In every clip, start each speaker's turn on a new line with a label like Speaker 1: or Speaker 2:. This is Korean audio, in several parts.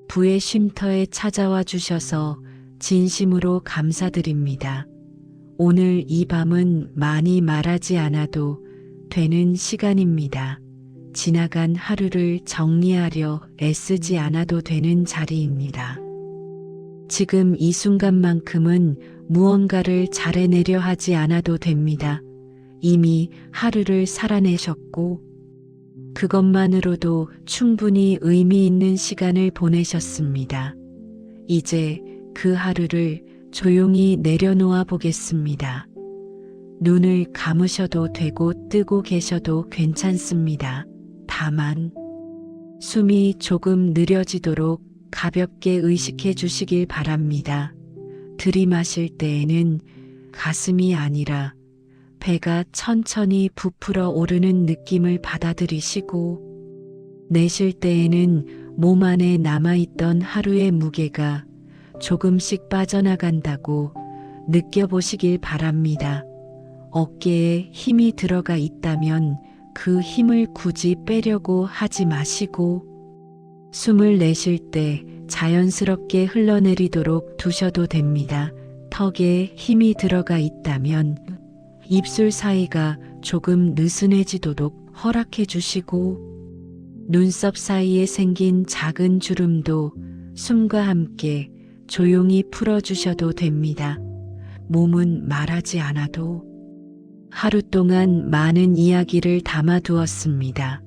Speaker 1: 부의 쉼터에 찾아와 주셔서 진심으로 감사드립니다. 오늘 이 밤은 많이 말하지 않아도 되는 시간입니다. 지나간 하루를 정리하려 애쓰지 않아도 되는 자리입니다. 지금 이 순간만큼은 무언가를 잘해내려 하지 않아도 됩니다. 이미 하루를 살아내셨고 그것만으로도 충분히 의미 있는 시간을 보내셨습니다. 이제 그 하루를 조용히 내려놓아 보겠습니다. 눈을 감으셔도 되고 뜨고 계셔도 괜찮습니다. 다만 숨이 조금 느려지도록 가볍게 의식해 주시길 바랍니다. 들이마실 때에는 가슴이 아니라 배가 천천히 부풀어 오르는 느낌을 받아들이시고 내쉴 때에는 몸 안에 남아있던 하루의 무게가 조금씩 빠져나간다고 느껴보시길 바랍니다. 어깨에 힘이 들어가 있다면 그 힘을 굳이 빼려고 하지 마시고 숨을 내쉴 때 자연스럽게 흘러내리도록 두셔도 됩니다. 턱에 힘이 들어가 있다면 입술 사이가 조금 느슨해지도록 허락해 주시고 눈썹 사이에 생긴 작은 주름도 숨과 함께 조용히 풀어주셔도 됩니다. 몸은 말하지 않아도 하루 동안 많은 이야기를 담아두었습니다.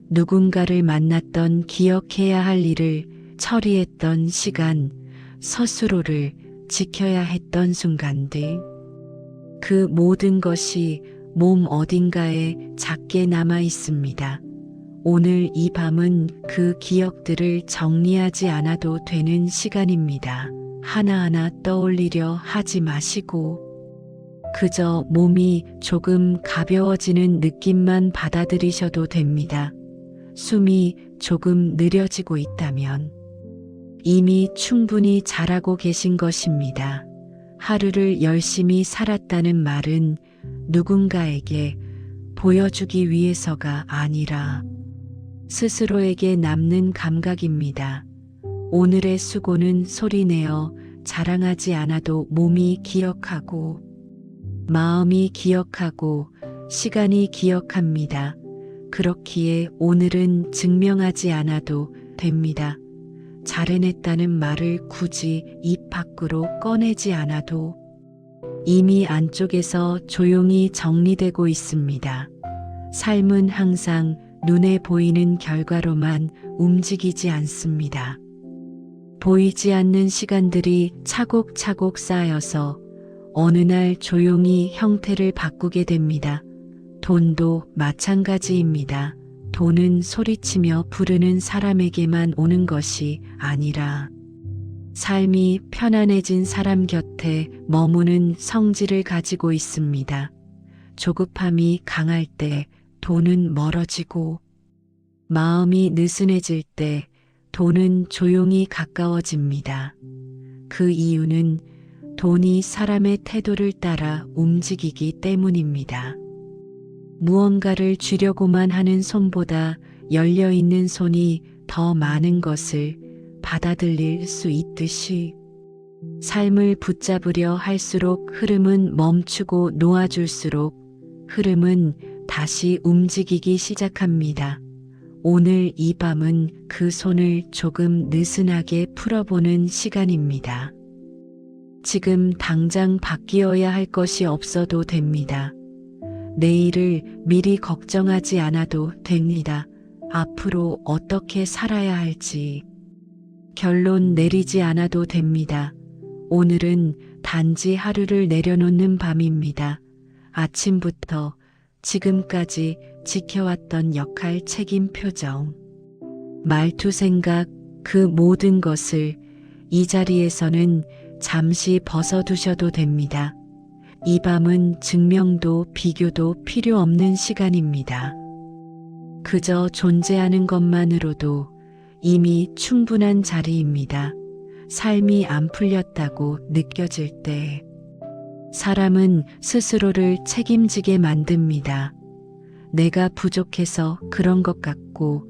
Speaker 1: 누군가를 만났던 기억해야 할 일을 처리했던 시간, 스스로를 지켜야 했던 순간들. 그 모든 것이 몸 어딘가에 작게 남아 있습니다. 오늘 이 밤은 그 기억들을 정리하지 않아도 되는 시간입니다. 하나하나 떠올리려 하지 마시고 그저 몸이 조금 가벼워지는 느낌만 받아들이셔도 됩니다. 숨이 조금 느려지고 있다면 이미 충분히 잘하고 계신 것입니다. 하루를 열심히 살았다는 말은 누군가에게 보여주기 위해서가 아니라 스스로에게 남는 감각입니다. 오늘의 수고는 소리내어 자랑하지 않아도 몸이 기억하고 마음이 기억하고 시간이 기억합니다. 그렇기에 오늘은 증명하지 않아도 됩니다. 잘해냈다는 말을 굳이 입 밖으로 꺼내지 않아도 이미 안쪽에서 조용히 정리되고 있습니다. 삶은 항상 눈에 보이는 결과로만 움직이지 않습니다. 보이지 않는 시간들이 차곡차곡 쌓여서 어느 날 조용히 형태를 바꾸게 됩니다. 돈도 마찬가지입니다. 돈은 소리치며 부르는 사람에게만 오는 것이 아니라 삶이 편안해진 사람 곁에 머무는 성질을 가지고 있습니다. 조급함이 강할 때 돈은 멀어지고 마음이 느슨해질 때 돈은 조용히 가까워집니다. 그 이유는 돈이 사람의 태도를 따라 움직이기 때문입니다. 무언가를 주려고만 하는 손보다 열려있는 손이 더 많은 것을 받아들일 수 있듯이 삶을 붙잡으려 할수록 흐름은 멈추고 놓아줄수록 흐름은 다시 움직이기 시작합니다. 오늘 이 밤은 그 손을 조금 느슨하게 풀어보는 시간입니다. 지금 당장 바뀌어야 할 것이 없어도 됩니다. 내일을 미리 걱정하지 않아도 됩니다. 앞으로 어떻게 살아야 할지 결론 내리지 않아도 됩니다. 오늘은 단지 하루를 내려놓는 밤입니다. 아침부터 지금까지 지켜왔던 역할, 책임, 표정, 말투, 생각, 그 모든 것을 이 자리에서는 잠시 벗어두셔도 됩니다. 이 밤은 증명도 비교도 필요 없는 시간입니다. 그저 존재하는 것만으로도 이미 충분한 자리입니다. 삶이 안 풀렸다고 느껴질 때 사람은 스스로를 책임지게 만듭니다. 내가 부족해서 그런 것 같고,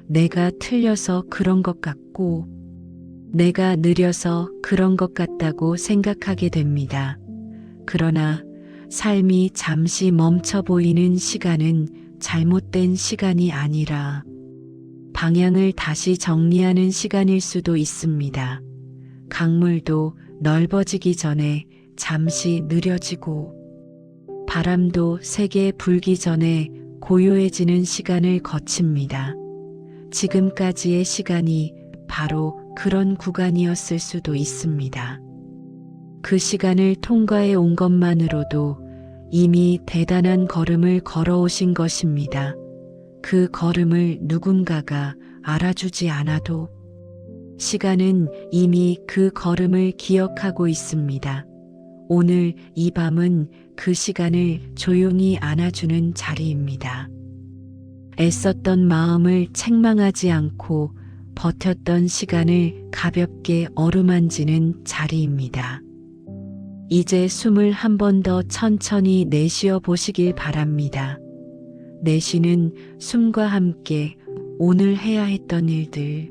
Speaker 1: 내가 틀려서 그런 것 같고, 내가 느려서 그런 것 같다고 생각하게 됩니다. 그러나 삶이 잠시 멈춰 보이는 시간은 잘못된 시간이 아니라 방향을 다시 정리하는 시간일 수도 있습니다. 강물도 넓어지기 전에 잠시 느려지고 바람도 세게 불기 전에 고요해지는 시간을 거칩니다. 지금까지의 시간이 바로 그런 구간이었을 수도 있습니다. 그 시간을 통과해 온 것만으로도 이미 대단한 걸음을 걸어오신 것입니다. 그 걸음을 누군가가 알아주지 않아도 시간은 이미 그 걸음을 기억하고 있습니다. 오늘 이 밤은 그 시간을 조용히 안아주는 자리입니다. 애썼던 마음을 책망하지 않고 버텼던 시간을 가볍게 어루만지는 자리입니다. 이제 숨을 한 번 더 천천히 내쉬어 보시길 바랍니다. 내쉬는 숨과 함께 오늘 해야 했던 일들,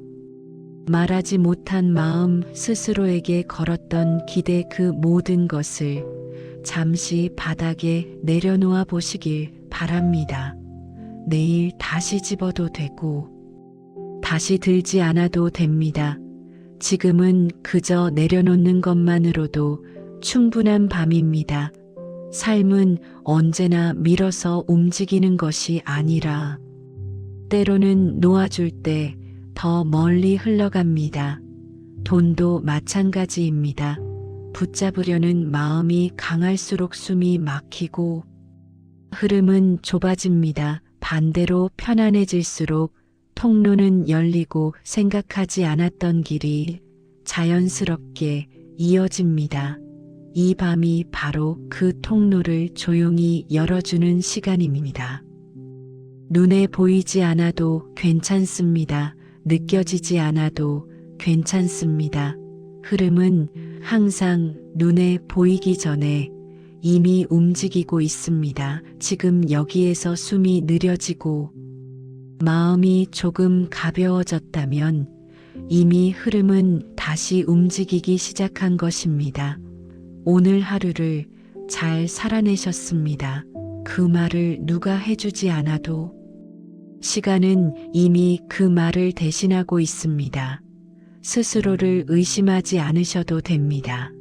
Speaker 1: 말하지 못한 마음, 스스로에게 걸었던 기대, 그 모든 것을 잠시 바닥에 내려놓아 보시길 바랍니다. 내일 다시 집어도 되고 다시 들지 않아도 됩니다. 지금은 그저 내려놓는 것만으로도 충분한 밤입니다. 삶은 언제나 밀어서 움직이는 것이 아니라 때로는 놓아줄 때 더 멀리 흘러갑니다. 돈도 마찬가지입니다. 붙잡으려는 마음이 강할수록 숨이 막히고 흐름은 좁아집니다. 반대로 편안해질수록 통로는 열리고 생각하지 않았던 길이 자연스럽게 이어집니다. 이 밤이 바로 그 통로를 조용히 열어주는 시간입니다. 눈에 보이지 않아도 괜찮습니다. 느껴지지 않아도 괜찮습니다. 흐름은 항상 눈에 보이기 전에 이미 움직이고 있습니다. 지금 여기에서 숨이 느려지고 마음이 조금 가벼워졌다면 이미 흐름은 다시 움직이기 시작한 것입니다. 오늘 하루를 잘 살아내셨습니다. 그 말을 누가 해주지 않아도 시간은 이미 그 말을 대신하고 있습니다. 스스로를 의심하지 않으셔도 됩니다.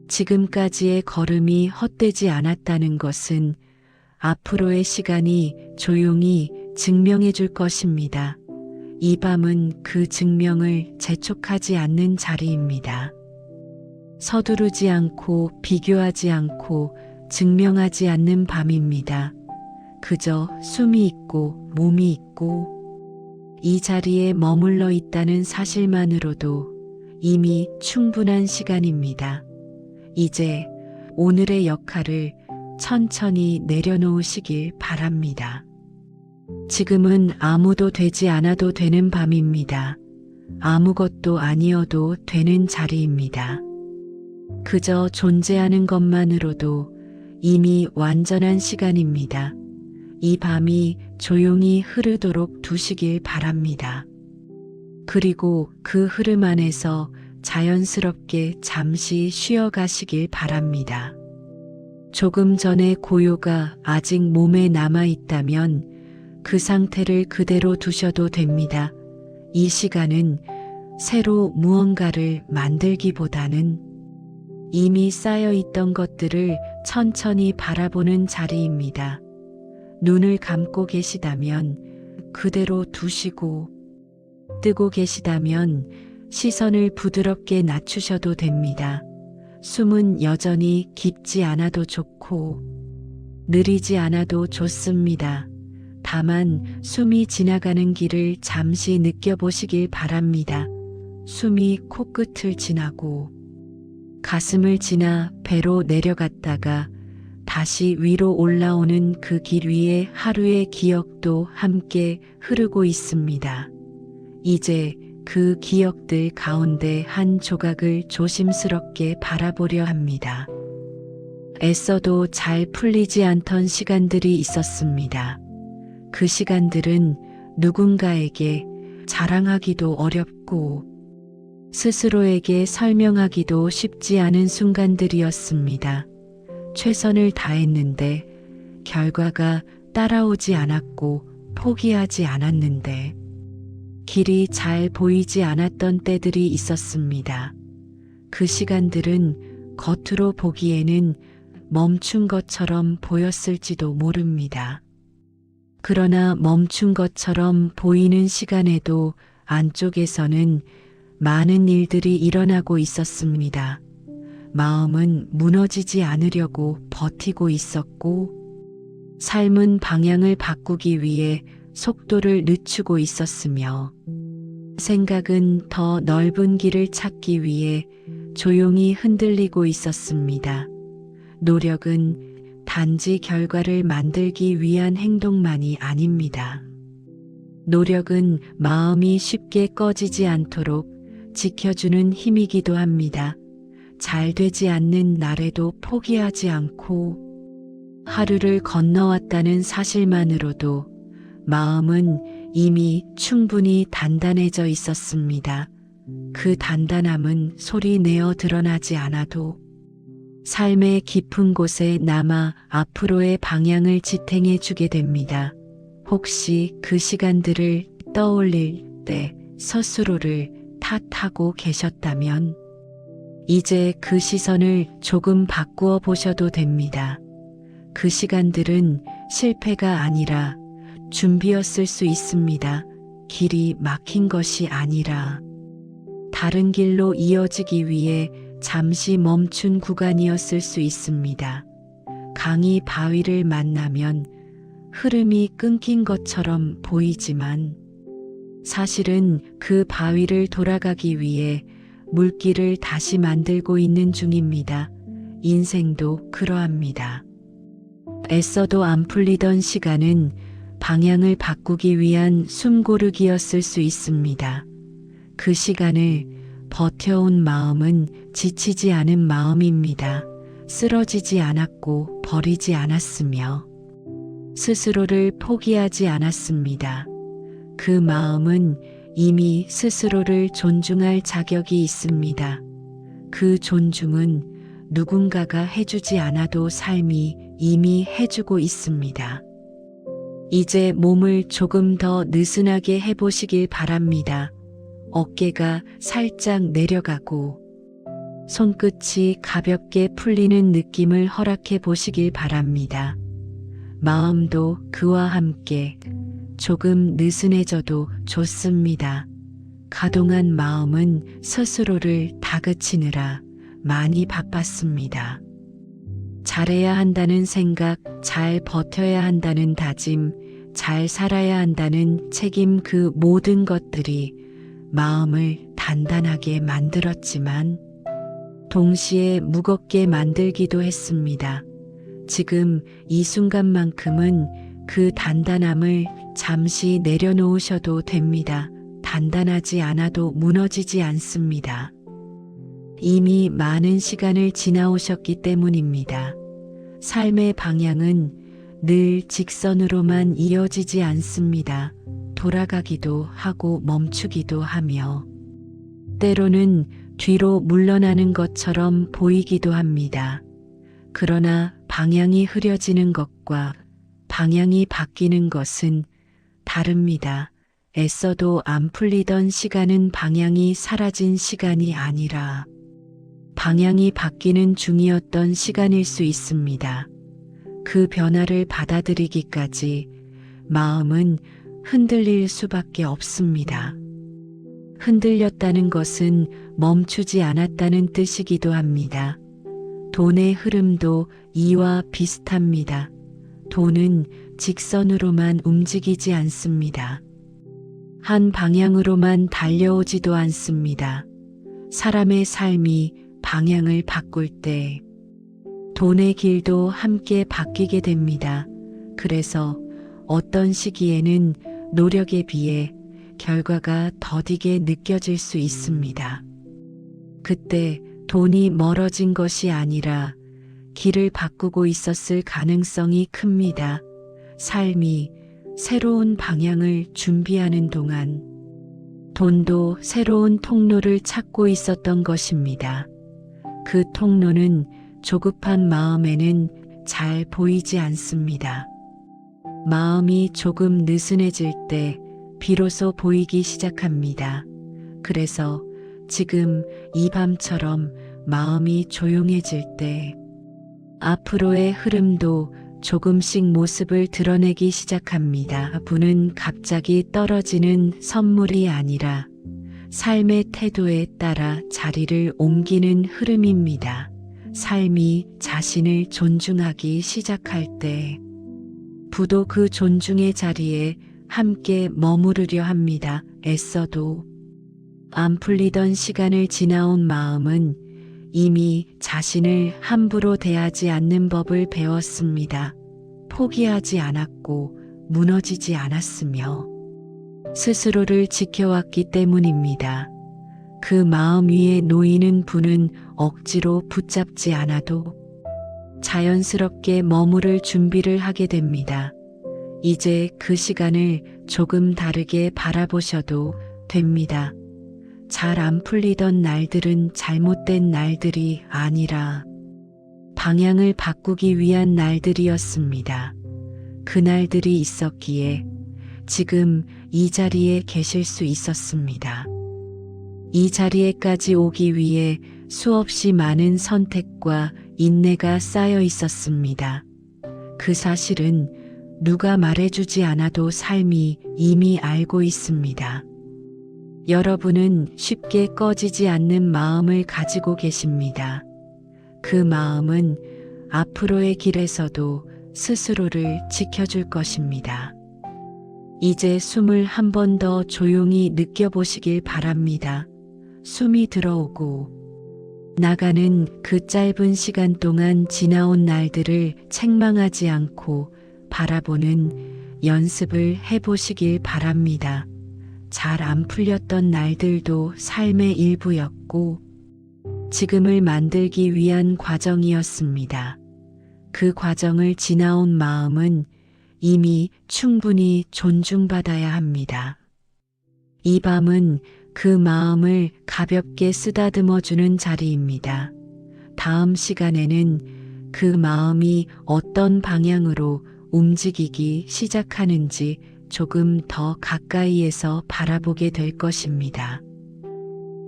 Speaker 1: 지금까지의 걸음이 헛되지 않았다는 것은 앞으로의 시간이 조용히 증명해 줄 것입니다. 이 밤은 그 증명을 재촉하지 않는 자리입니다. 서두르지 않고 비교하지 않고 증명하지 않는 밤입니다. 그저 숨이 있고 몸이 있고 이 자리에 머물러 있다는 사실만으로도 이미 충분한 시간입니다. 이제 오늘의 역할을 천천히 내려놓으시길 바랍니다. 지금은 아무도 되지 않아도 되는 밤입니다. 아무것도 아니어도 되는 자리입니다. 그저 존재하는 것만으로도 이미 완전한 시간입니다. 이 밤이 조용히 흐르도록 두시길 바랍니다. 그리고 그 흐름 안에서 자연스럽게 잠시 쉬어가시길 바랍니다. 조금 전의 고요가 아직 몸에 남아 있다면 그 상태를 그대로 두셔도 됩니다. 이 시간은 새로 무언가를 만들기보다는 이미 쌓여 있던 것들을 천천히 바라보는 자리입니다. 눈을 감고 계시다면 그대로 두시고 뜨고 계시다면 시선을 부드럽게 낮추셔도 됩니다. 숨은 여전히 깊지 않아도 좋고 느리지 않아도 좋습니다. 다만 숨이 지나가는 길을 잠시 느껴보시길 바랍니다. 숨이 코끝을 지나고 가슴을 지나 배로 내려갔다가 다시 위로 올라오는 그 길 위에 하루의 기억도 함께 흐르고 있습니다. 이제 그 기억들 가운데 한 조각을 조심스럽게 바라보려 합니다. 애써도 잘 풀리지 않던 시간들이 있었습니다. 그 시간들은 누군가에게 자랑하기도 어렵고 스스로에게 설명하기도 쉽지 않은 순간들이었습니다. 최선을 다했는데 결과가 따라오지 않았고 포기하지 않았는데 길이 잘 보이지 않았던 때들이 있었습니다. 그 시간들은 겉으로 보기에는 멈춘 것처럼 보였을지도 모릅니다. 그러나 멈춘 것처럼 보이는 시간에도 안쪽에서는 많은 일들이 일어나고 있었습니다. 마음은 무너지지 않으려고 버티고 있었고, 삶은 방향을 바꾸기 위해 속도를 늦추고 있었으며, 생각은 더 넓은 길을 찾기 위해 조용히 흔들리고 있었습니다. 노력은 단지 결과를 만들기 위한 행동만이 아닙니다. 노력은 마음이 쉽게 꺼지지 않도록 지켜주는 힘이기도 합니다. 잘 되지 않는 날에도 포기하지 않고 하루를 건너왔다는 사실만으로도 마음은 이미 충분히 단단해져 있었습니다. 그 단단함은 소리 내어 드러나지 않아도 삶의 깊은 곳에 남아 앞으로의 방향을 지탱해 주게 됩니다. 혹시 그 시간들을 떠올릴 때 스스로를 탓하고 계셨다면 이제 그 시선을 조금 바꾸어 보셔도 됩니다. 그 시간들은 실패가 아니라 준비였을 수 있습니다. 길이 막힌 것이 아니라 다른 길로 이어지기 위해 잠시 멈춘 구간이었을 수 있습니다. 강이 바위를 만나면 흐름이 끊긴 것처럼 보이지만 사실은 그 바위를 돌아가기 위해 물길을 다시 만들고 있는 중입니다. 인생도 그러합니다. 애써도 안 풀리던 시간은 방향을 바꾸기 위한 숨고르기였을 수 있습니다. 그 시간을 버텨온 마음은 지치지 않은 마음입니다. 쓰러지지 않았고 버리지 않았으며 스스로를 포기하지 않았습니다. 그 마음은 이미 스스로를 존중할 자격이 있습니다. 그 존중은 누군가가 해주지 않아도 삶이 이미 해주고 있습니다. 이제 몸을 조금 더 느슨하게 해보시길 바랍니다. 어깨가 살짝 내려가고 손끝이 가볍게 풀리는 느낌을 허락해 보시길 바랍니다. 마음도 그와 함께 조금 느슨해져도 좋습니다. 가동한 마음은 스스로를 다그치느라 많이 바빴습니다. 잘해야 한다는 생각, 잘 버텨야 한다는 다짐, 잘 살아야 한다는 책임, 그 모든 것들이 마음을 단단하게 만들었지만 동시에 무겁게 만들기도 했습니다. 지금 이 순간만큼은 그 단단함을 잠시 내려놓으셔도 됩니다. 단단하지 않아도 무너지지 않습니다. 이미 많은 시간을 지나오셨기 때문입니다. 삶의 방향은 늘 직선으로만 이어지지 않습니다. 돌아가기도 하고 멈추기도 하며 때로는 뒤로 물러나는 것처럼 보이기도 합니다. 그러나 방향이 흐려지는 것과 방향이 바뀌는 것은 다릅니다. 애써도 안 풀리던 시간은 방향이 사라진 시간이 아니라 방향이 바뀌는 중이었던 시간일 수 있습니다. 그 변화를 받아들이기까지 마음은 흔들릴 수밖에 없습니다. 흔들렸다는 것은 멈추지 않았다는 뜻이기도 합니다. 돈의 흐름도 이와 비슷합니다. 돈은 직선으로만 움직이지 않습니다. 한 방향으로만 달려오지도 않습니다. 사람의 삶이 방향을 바꿀 때 돈의 길도 함께 바뀌게 됩니다. 그래서 어떤 시기에는 노력에 비해 결과가 더디게 느껴질 수 있습니다. 그때 돈이 멀어진 것이 아니라 길을 바꾸고 있었을 가능성이 큽니다. 삶이 새로운 방향을 준비하는 동안 돈도 새로운 통로를 찾고 있었던 것입니다. 그 통로는 조급한 마음에는 잘 보이지 않습니다. 마음이 조금 느슨해질 때 비로소 보이기 시작합니다. 그래서 지금 이 밤처럼 마음이 조용해질 때 앞으로의 흐름도 조금씩 모습을 드러내기 시작합니다. 부는 갑자기 떨어지는 선물이 아니라 삶의 태도에 따라 자리를 옮기는 흐름입니다. 삶이 자신을 존중하기 시작할 때 부도 그 존중의 자리에 함께 머무르려 합니다. 애써도 안 풀리던 시간을 지나온 마음은 이미 자신을 함부로 대하지 않는 법을 배웠습니다. 포기하지 않았고 무너지지 않았으며 스스로를 지켜왔기 때문입니다. 그 마음 위에 놓이는 부는 억지로 붙잡지 않아도 자연스럽게 머무를 준비를 하게 됩니다. 이제 그 시간을 조금 다르게 바라보셔도 됩니다. 잘 안 풀리던 날들은 잘못된 날들이 아니라 방향을 바꾸기 위한 날들이었습니다. 그 날들이 있었기에 지금 이 자리에 계실 수 있었습니다. 이 자리에까지 오기 위해 수없이 많은 선택과 인내가 쌓여 있었습니다. 그 사실은 누가 말해주지 않아도 삶이 이미 알고 있습니다. 여러분은 쉽게 꺼지지 않는 마음을 가지고 계십니다. 그 마음은 앞으로의 길에서도 스스로를 지켜줄 것입니다. 이제 숨을 한 번 더 조용히 느껴보시길 바랍니다. 숨이 들어오고 나가는 그 짧은 시간 동안 지나온 날들을 책망하지 않고 바라보는 연습을 해보시길 바랍니다. 잘 안 풀렸던 날들도 삶의 일부였고 지금을 만들기 위한 과정이었습니다. 그 과정을 지나온 마음은 이미 충분히 존중받아야 합니다. 이 밤은 그 마음을 가볍게 쓰다듬어주는 자리입니다. 다음 시간에는 그 마음이 어떤 방향으로 움직이기 시작하는지 조금 더 가까이에서 바라보게 될 것입니다.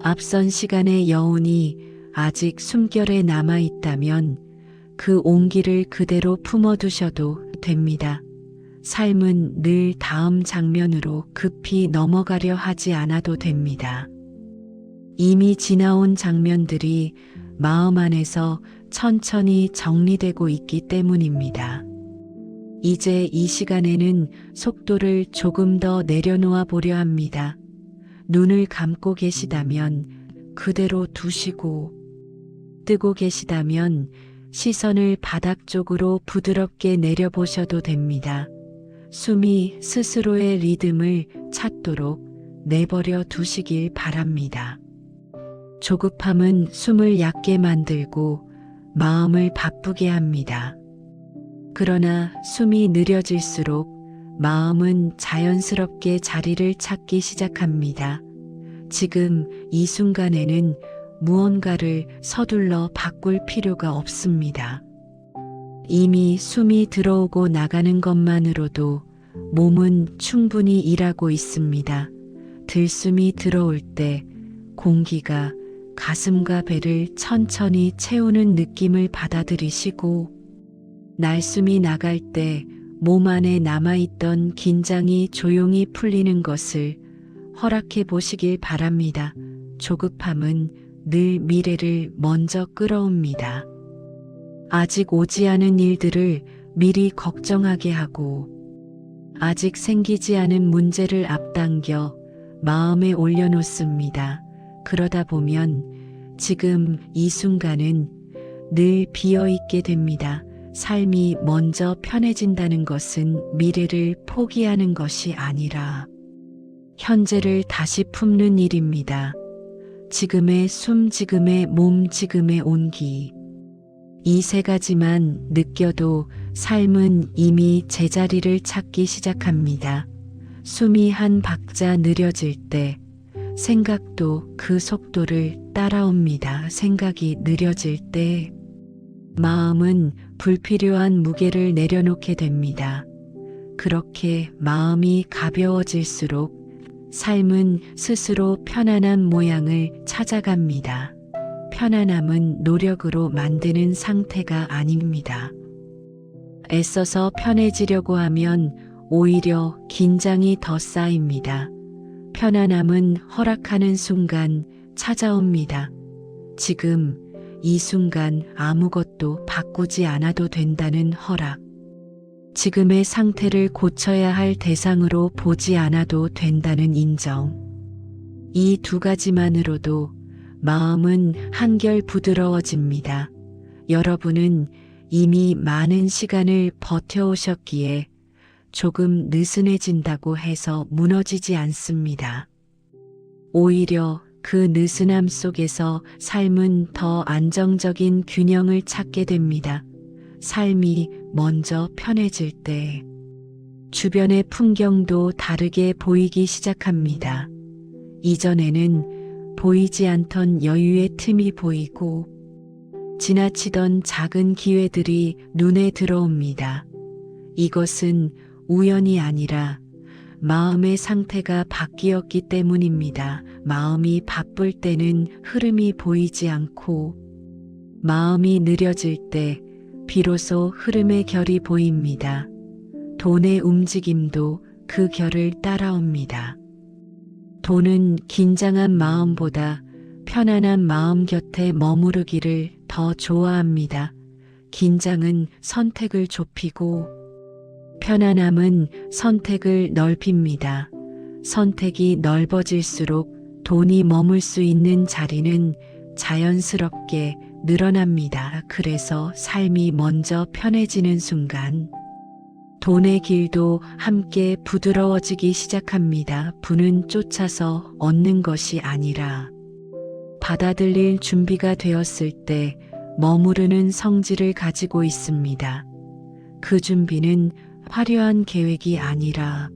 Speaker 1: 앞선 시간의 여운이 아직 숨결에 남아 있다면 그 온기를 그대로 품어두셔도 됩니다. 삶은 늘 다음 장면으로 급히 넘어가려 하지 않아도 됩니다. 이미 지나온 장면들이 마음 안에서 천천히 정리되고 있기 때문입니다. 이제 이 시간에는 속도를 조금 더 내려놓아 보려 합니다. 눈을 감고 계시다면 그대로 두시고 뜨고 계시다면 시선을 바닥 쪽으로 부드럽게 내려보셔도 됩니다. 숨이 스스로의 리듬을 찾도록 내버려 두시길 바랍니다. 조급함은 숨을 얕게 만들고 마음을 바쁘게 합니다. 그러나 숨이 느려질수록 마음은 자연스럽게 자리를 찾기 시작합니다. 지금 이 순간에는 무언가를 서둘러 바꿀 필요가 없습니다. 이미 숨이 들어오고 나가는 것만으로도 몸은 충분히 일하고 있습니다. 들숨이 들어올 때 공기가 가슴과 배를 천천히 채우는 느낌을 받아들이시고 날숨이 나갈 때 몸 안에 남아있던 긴장이 조용히 풀리는 것을 허락해 보시길 바랍니다. 조급함은 늘 미래를 먼저 끌어옵니다. 아직 오지 않은 일들을 미리 걱정하게 하고 아직 생기지 않은 문제를 앞당겨 마음에 올려놓습니다. 그러다 보면 지금 이 순간은 늘 비어있게 됩니다. 삶이 먼저 편해진다는 것은 미래를 포기하는 것이 아니라 현재를 다시 품는 일입니다. 지금의 숨, 지금의 몸, 지금의 온기. 이 세 가지만 느껴도 삶은 이미 제자리를 찾기 시작합니다. 숨이 한 박자 느려질 때 생각도 그 속도를 따라옵니다. 생각이 느려질 때 마음은 불필요한 무게를 내려놓게 됩니다. 그렇게 마음이 가벼워질수록 삶은 스스로 편안한 모양을 찾아갑니다. 편안함은 노력으로 만드는 상태가 아닙니다. 애써서 편해지려고 하면 오히려 긴장이 더 쌓입니다. 편안함은 허락하는 순간 찾아옵니다. 지금 이 순간 아무것도 바꾸지 않아도 된다는 허락. 지금의 상태를 고쳐야 할 대상으로 보지 않아도 된다는 인정. 이 두 가지만으로도 마음은 한결 부드러워집니다. 여러분은 이미 많은 시간을 버텨오셨기에 조금 느슨해진다고 해서 무너지지 않습니다. 오히려 그 느슨함 속에서 삶은 더 안정적인 균형을 찾게 됩니다. 삶이 먼저 편해질 때 주변의 풍경도 다르게 보이기 시작합니다. 이전에는 보이지 않던 여유의 틈이 보이고 지나치던 작은 기회들이 눈에 들어옵니다. 이것은 우연이 아니라 마음의 상태가 바뀌었기 때문입니다. 마음이 바쁠 때는 흐름이 보이지 않고 마음이 느려질 때 비로소 흐름의 결이 보입니다. 돈의 움직임도 그 결을 따라옵니다. 돈은 긴장한 마음보다 편안한 마음 곁에 머무르기를 더 좋아합니다. 긴장은 선택을 좁히고 편안함은 선택을 넓힙니다. 선택이 넓어질수록 돈이 머물 수 있는 자리는 자연스럽게 늘어납니다. 그래서 삶이 먼저 편해지는 순간 돈의 길도 함께 부드러워지기 시작합니다. 부는 쫓아서 얻는 것이 아니라 받아들일 준비가 되었을 때 머무르는 성질을 가지고 있습니다. 그 준비는 화려한 계획이 아니라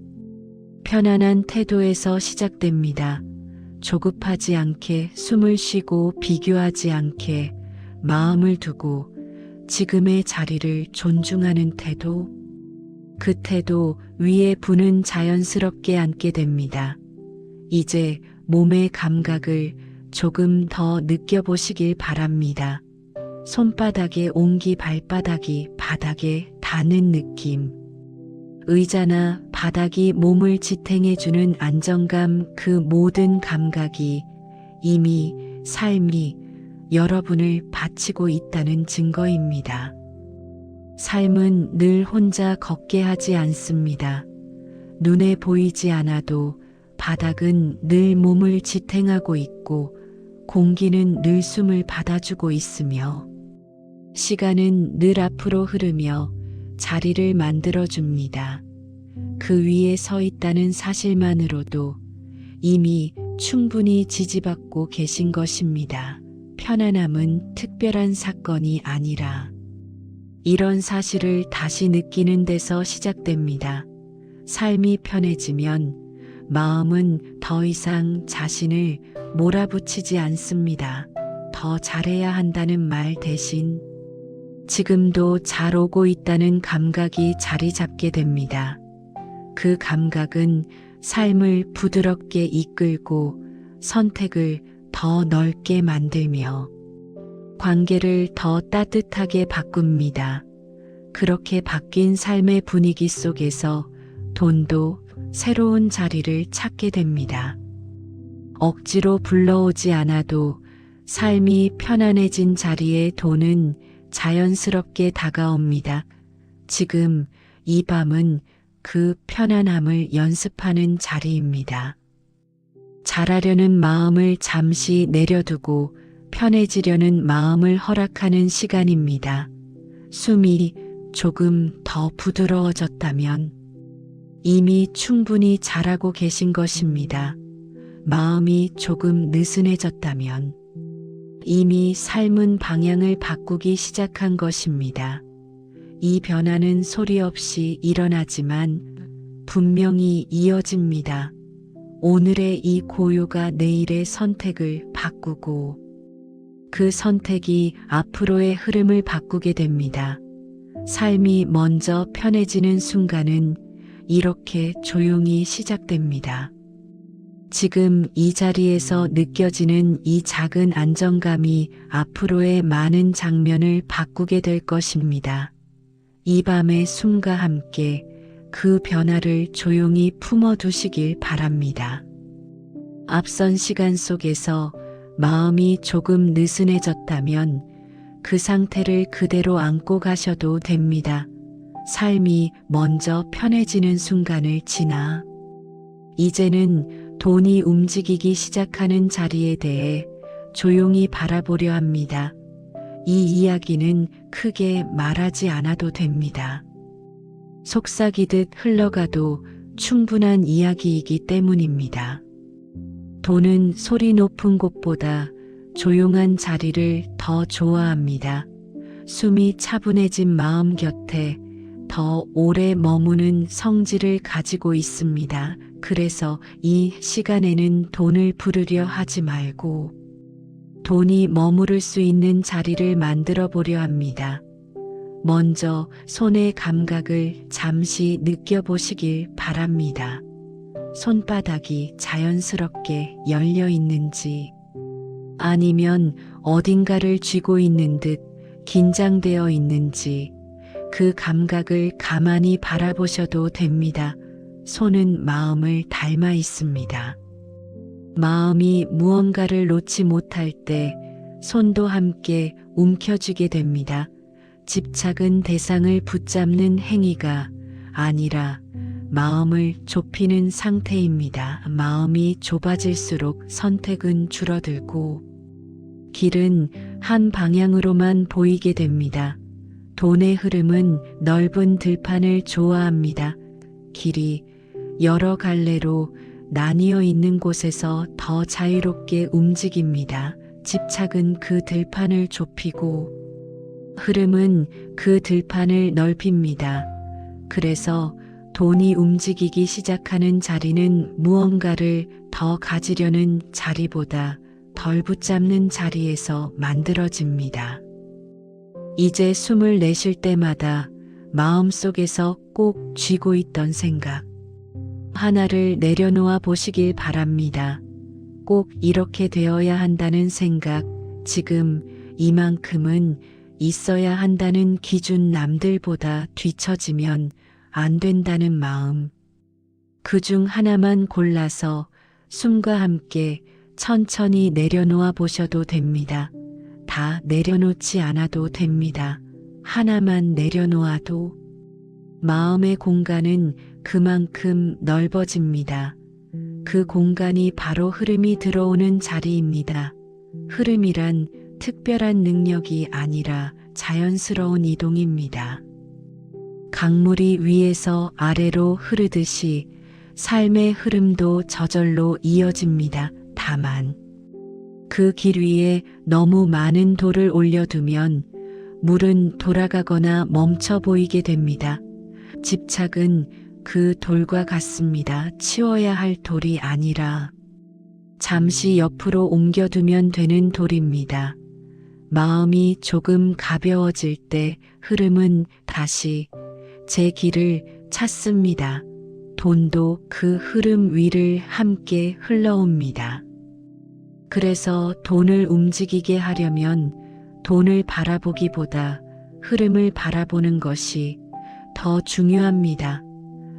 Speaker 1: 편안한 태도에서 시작됩니다. 조급하지 않게 숨을 쉬고 비교하지 않게 마음을 두고 지금의 자리를 존중하는 태도, 그 태도 위에 부는 자연스럽게 앉게 됩니다. 이제 몸의 감각을 조금 더 느껴보시길 바랍니다. 손바닥의 온기 발바닥이 바닥에 닿는 느낌, 의자나 바닥이 몸을 지탱해주는 안정감, 그 모든 감각이 이미 삶이 여러분을 바치고 있다는 증거입니다. 삶은 늘 혼자 걷게 하지 않습니다. 눈에 보이지 않아도 바닥은 늘 몸을 지탱하고 있고 공기는 늘 숨을 받아주고 있으며 시간은 늘 앞으로 흐르며 자리를 만들어줍니다. 그 위에 서 있다는 사실만으로도 이미 충분히 지지받고 계신 것입니다. 편안함은 특별한 사건이 아니라 이런 사실을 다시 느끼는 데서 시작됩니다. 삶이 편해지면 마음은 더 이상 자신을 몰아붙이지 않습니다. 더 잘해야 한다는 말 대신 지금도 잘 오고 있다는 감각이 자리 잡게 됩니다. 그 감각은 삶을 부드럽게 이끌고 선택을 더 넓게 만들며 관계를 더 따뜻하게 바꿉니다. 그렇게 바뀐 삶의 분위기 속에서 돈도 새로운 자리를 찾게 됩니다. 억지로 불러오지 않아도 삶이 편안해진 자리에 돈은 자연스럽게 다가옵니다. 지금 이 밤은 그 편안함을 연습하는 자리입니다. 잘하려는 마음을 잠시 내려두고 편해지려는 마음을 허락하는 시간입니다. 숨이 조금 더 부드러워졌다면 이미 충분히 잘하고 계신 것입니다. 마음이 조금 느슨해졌다면 이미 삶은 방향을 바꾸기 시작한 것입니다. 이 변화는 소리 없이 일어나지만 분명히 이어집니다. 오늘의 이 고요가 내일의 선택을 바꾸고 그 선택이 앞으로의 흐름을 바꾸게 됩니다. 삶이 먼저 편해지는 순간은 이렇게 조용히 시작됩니다. 지금 이 자리에서 느껴지는 이 작은 안정감이 앞으로의 많은 장면을 바꾸게 될 것입니다. 이 밤의 숨과 함께 그 변화를 조용히 품어두시길 바랍니다. 앞선 시간 속에서 마음이 조금 느슨해졌다면 그 상태를 그대로 안고 가셔도 됩니다. 삶이 먼저 편해지는 순간을 지나 이제는 돈이 움직이기 시작하는 자리에 대해 조용히 바라보려 합니다. 이 이야기는 크게 말하지 않아도 됩니다. 속삭이듯 흘러가도 충분한 이야기이기 때문입니다. 돈은 소리 높은 곳보다 조용한 자리를 더 좋아합니다. 숨이 차분해진 마음 곁에 더 오래 머무는 성질을 가지고 있습니다. 그래서 이 시간에는 돈을 부르려 하지 말고 돈이 머무를 수 있는 자리를 만들어 보려 합니다. 먼저 손의 감각을 잠시 느껴보시길 바랍니다. 손바닥이 자연스럽게 열려 있는지 아니면 어딘가를 쥐고 있는 듯 긴장되어 있는지 그 감각을 가만히 바라보셔도 됩니다. 손은 마음을 닮아 있습니다. 마음이 무언가를 놓지 못할 때 손도 함께 움켜쥐게 됩니다. 집착은 대상을 붙잡는 행위가 아니라 마음을 좁히는 상태입니다. 마음이 좁아질수록 선택은 줄어들고 길은 한 방향으로만 보이게 됩니다. 돈의 흐름은 넓은 들판을 좋아합니다. 길이 여러 갈래로 나뉘어 있는 곳에서 더 자유롭게 움직입니다. 집착은 그 들판을 좁히고 흐름은 그 들판을 넓힙니다. 그래서 돈이 움직이기 시작하는 자리는 무언가를 더 가지려는 자리보다 덜 붙잡는 자리에서 만들어집니다. 이제 숨을 내쉴 때마다 마음속에서 꼭 쥐고 있던 생각 하나를 내려놓아 보시길 바랍니다. 꼭 이렇게 되어야 한다는 생각, 지금 이만큼은 있어야 한다는 기준, 남들보다 뒤처지면 안 된다는 마음. 그중 하나만 골라서 숨과 함께 천천히 내려놓아 보셔도 됩니다. 다 내려놓지 않아도 됩니다. 하나만 내려놓아도 마음의 공간은 그만큼 넓어집니다. 그 공간이 바로 흐름이 들어오는 자리입니다. 흐름이란 특별한 능력이 아니라 자연스러운 이동입니다. 강물이 위에서 아래로 흐르듯이 삶의 흐름도 저절로 이어집니다. 다만 그 길 위에 너무 많은 돌을 올려두면 물은 돌아가거나 멈춰 보이게 됩니다. 집착은 그 돌과 같습니다. 치워야 할 돌이 아니라 잠시 옆으로 옮겨두면 되는 돌입니다. 마음이 조금 가벼워질 때 흐름은 다시 제 길을 찾습니다. 돈도 그 흐름 위를 함께 흘러옵니다. 그래서 돈을 움직이게 하려면 돈을 바라보기보다 흐름을 바라보는 것이 더 중요합니다.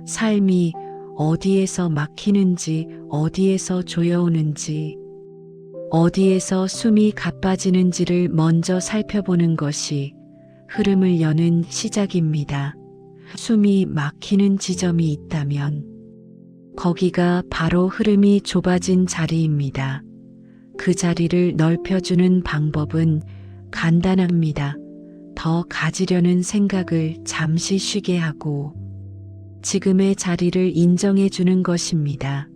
Speaker 1: 삶이 어디에서 막히는지, 어디에서 조여오는지, 어디에서 숨이 가빠지는지를 먼저 살펴보는 것이 흐름을 여는 시작입니다. 숨이 막히는 지점이 있다면 거기가 바로 흐름이 좁아진 자리입니다. 그 자리를 넓혀주는 방법은 간단합니다. 더 가지려는 생각을 잠시 쉬게 하고 지금의 자리를 인정해 주는 것입니다.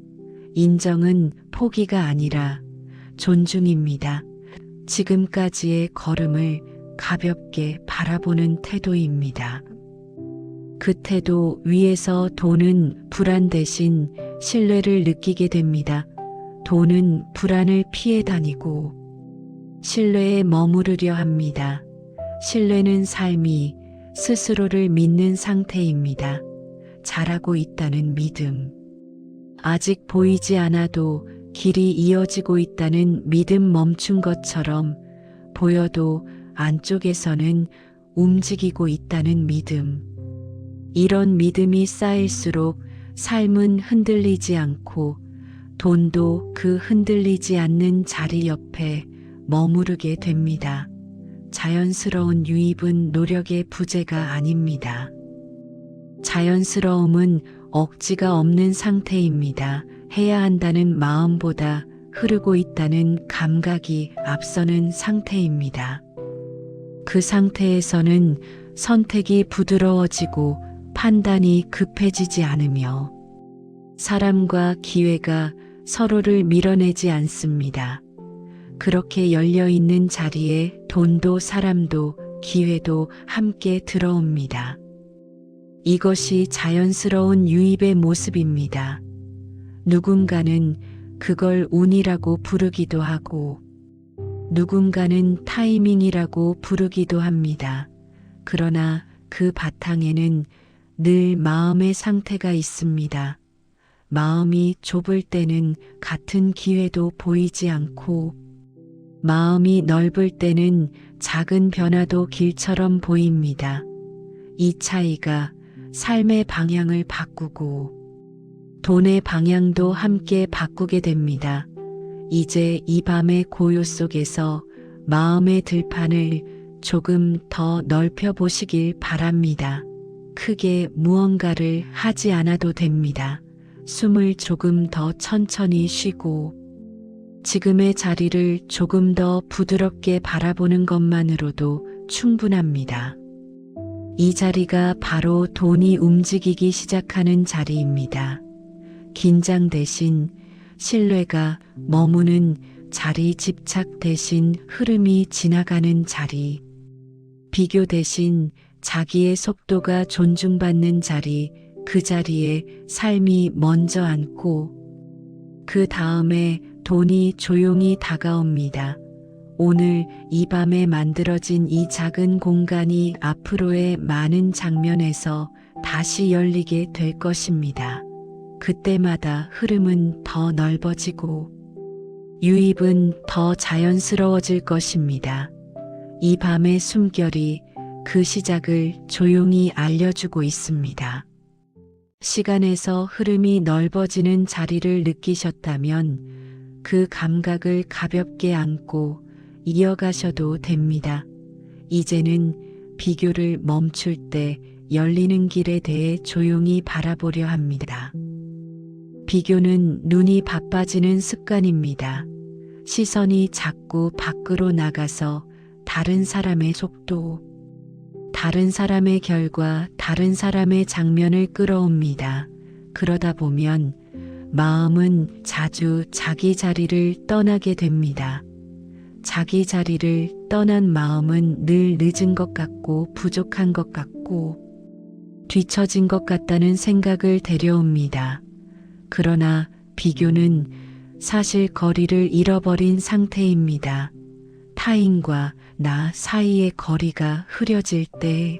Speaker 1: 인정은 포기가 아니라 존중입니다. 지금까지의 걸음을 가볍게 바라보는 태도입니다. 그 태도 위에서 돈은 불안 대신 신뢰를 느끼게 됩니다. 돈은 불안을 피해 다니고 신뢰에 머무르려 합니다. 신뢰는 삶이 스스로를 믿는 상태입니다. 잘하고 있다는 믿음. 아직 보이지 않아도 길이 이어지고 있다는 믿음 멈춘 것처럼 보여도 안쪽에서는 움직이고 있다는 믿음. 이런 믿음이 쌓일수록 삶은 흔들리지 않고 돈도 그 흔들리지 않는 자리 옆에 머무르게 됩니다. 자연스러운 유입은 노력의 부재가 아닙니다. 자연스러움은 억지가 없는 상태입니다. 해야 한다는 마음보다 흐르고 있다는 감각이 앞서는 상태입니다. 그 상태에서는 선택이 부드러워지고 판단이 급해지지 않으며 사람과 기회가 서로를 밀어내지 않습니다. 그렇게 열려있는 자리에 돈도 사람도 기회도 함께 들어옵니다. 이것이 자연스러운 유입의 모습입니다. 누군가는 그걸 운이라고 부르기도 하고 누군가는 타이밍이라고 부르기도 합니다. 그러나 그 바탕에는 늘 마음의 상태가 있습니다. 마음이 좁을 때는 같은 기회도 보이지 않고 마음이 넓을 때는 작은 변화도 길처럼 보입니다. 이 차이가 삶의 방향을 바꾸고 돈의 방향도 함께 바꾸게 됩니다. 이제 이 밤의 고요 속에서 마음의 들판을 조금 더 넓혀 보시길 바랍니다. 크게 무언가를 하지 않아도 됩니다. 숨을 조금 더 천천히 쉬고 지금의 자리를 조금 더 부드럽게 바라보는 것만으로도 충분합니다. 이 자리가 바로 돈이 움직이기 시작하는 자리입니다. 긴장 대신 신뢰가 머무는 자리, 집착 대신 흐름이 지나가는 자리, 비교 대신 자기의 속도가 존중받는 자리, 그 자리에 삶이 먼저 앉고 그 다음에 돈이 조용히 다가옵니다. 오늘 이 밤에 만들어진 이 작은 공간이 앞으로의 많은 장면에서 다시 열리게 될 것입니다. 그때마다 흐름은 더 넓어지고 유입은 더 자연스러워질 것입니다. 이 밤의 숨결이 그 시작을 조용히 알려주고 있습니다. 시간에서 흐름이 넓어지는 자리를 느끼셨다면 그 감각을 가볍게 안고 이어가셔도 됩니다. 이제는 비교를 멈출 때 열리는 길에 대해 조용히 바라보려 합니다. 비교는 눈이 바빠지는 습관입니다. 시선이 자꾸 밖으로 나가서 다른 사람의 속도, 다른 사람의 결과, 다른 사람의 장면을 끌어옵니다. 그러다 보면 마음은 자주 자기 자리를 떠나게 됩니다. 자기 자리를 떠난 마음은 늘 늦은 것 같고 부족한 것 같고 뒤처진 것 같다는 생각을 데려옵니다. 그러나 비교는 사실 거리를 잃어버린 상태입니다. 타인과 나 사이의 거리가 흐려질 때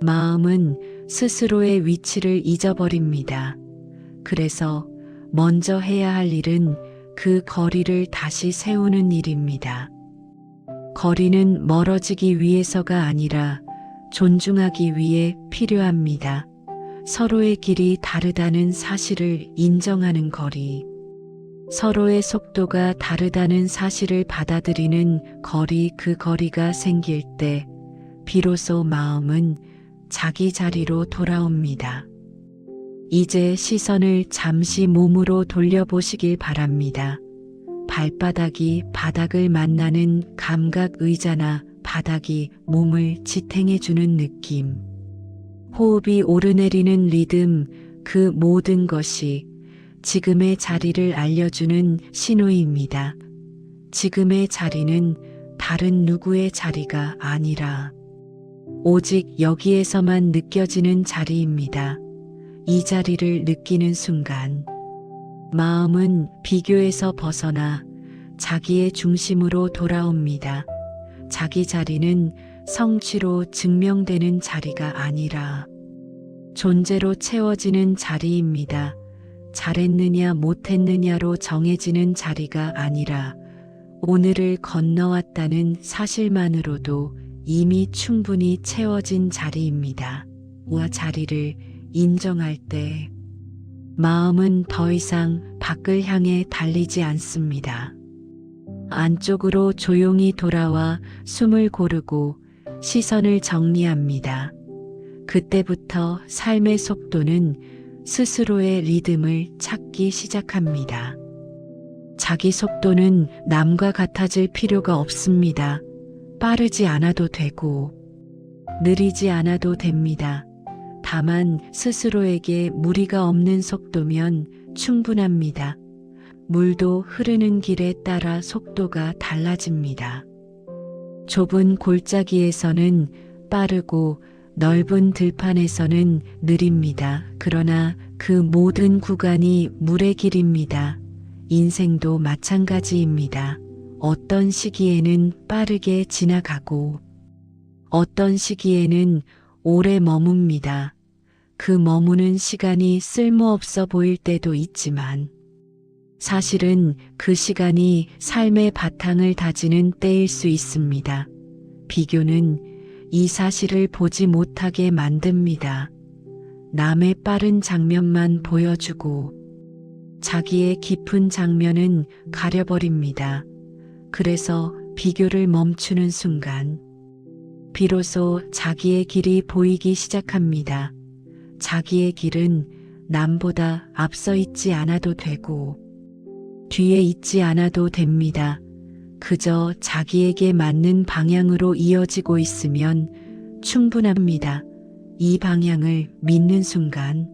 Speaker 1: 마음은 스스로의 위치를 잊어버립니다. 그래서 먼저 해야 할 일은 그 거리를 다시 세우는 일입니다. 거리는 멀어지기 위해서가 아니라 존중하기 위해 필요합니다. 서로의 길이 다르다는 사실을 인정하는 거리, 서로의 속도가 다르다는 사실을 받아들이는 거리, 그 거리가 생길 때 비로소 마음은 자기 자리로 돌아옵니다. 이제 시선을 잠시 몸으로 돌려보시길 바랍니다. 발바닥이 바닥을 만나는 감각, 의자나 바닥이 몸을 지탱해주는 느낌, 호흡이 오르내리는 리듬, 그 모든 것이 지금의 자리를 알려주는 신호입니다. 지금의 자리는 다른 누구의 자리가 아니라 오직 여기에서만 느껴지는 자리입니다. 이 자리를 느끼는 순간 마음은 비교에서 벗어나 자기의 중심으로 돌아옵니다. 자기 자리는 성취로 증명되는 자리가 아니라 존재로 채워지는 자리입니다. 잘했느냐 못했느냐로 정해지는 자리가 아니라 오늘을 건너왔다는 사실만으로도 이미 충분히 채워진 자리입니다. 와 자리를 인정할 때 마음은 더 이상 밖을 향해 달리지 않습니다. 안쪽으로 조용히 돌아와 숨을 고르고 시선을 정리합니다. 그때부터 삶의 속도는 스스로의 리듬을 찾기 시작합니다. 자기 속도는 남과 같아질 필요가 없습니다. 빠르지 않아도 되고 느리지 않아도 됩니다. 다만 스스로에게 무리가 없는 속도면 충분합니다. 물도 흐르는 길에 따라 속도가 달라집니다. 좁은 골짜기에서는 빠르고 넓은 들판에서는 느립니다. 그러나 그 모든 구간이 물의 길입니다. 인생도 마찬가지입니다. 어떤 시기에는 빠르게 지나가고 어떤 시기에는 오래 머뭅니다. 그 머무는 시간이 쓸모없어 보일 때도 있지만 사실은 그 시간이 삶의 바탕을 다지는 때일 수 있습니다. 비교는 이 사실을 보지 못하게 만듭니다. 남의 빠른 장면만 보여주고 자기의 깊은 장면은 가려버립니다. 그래서 비교를 멈추는 순간 비로소 자기의 길이 보이기 시작합니다. 자기의 길은 남보다 앞서 있지 않아도 되고 뒤에 있지 않아도 됩니다. 그저 자기에게 맞는 방향으로 이어지고 있으면 충분합니다. 이 방향을 믿는 순간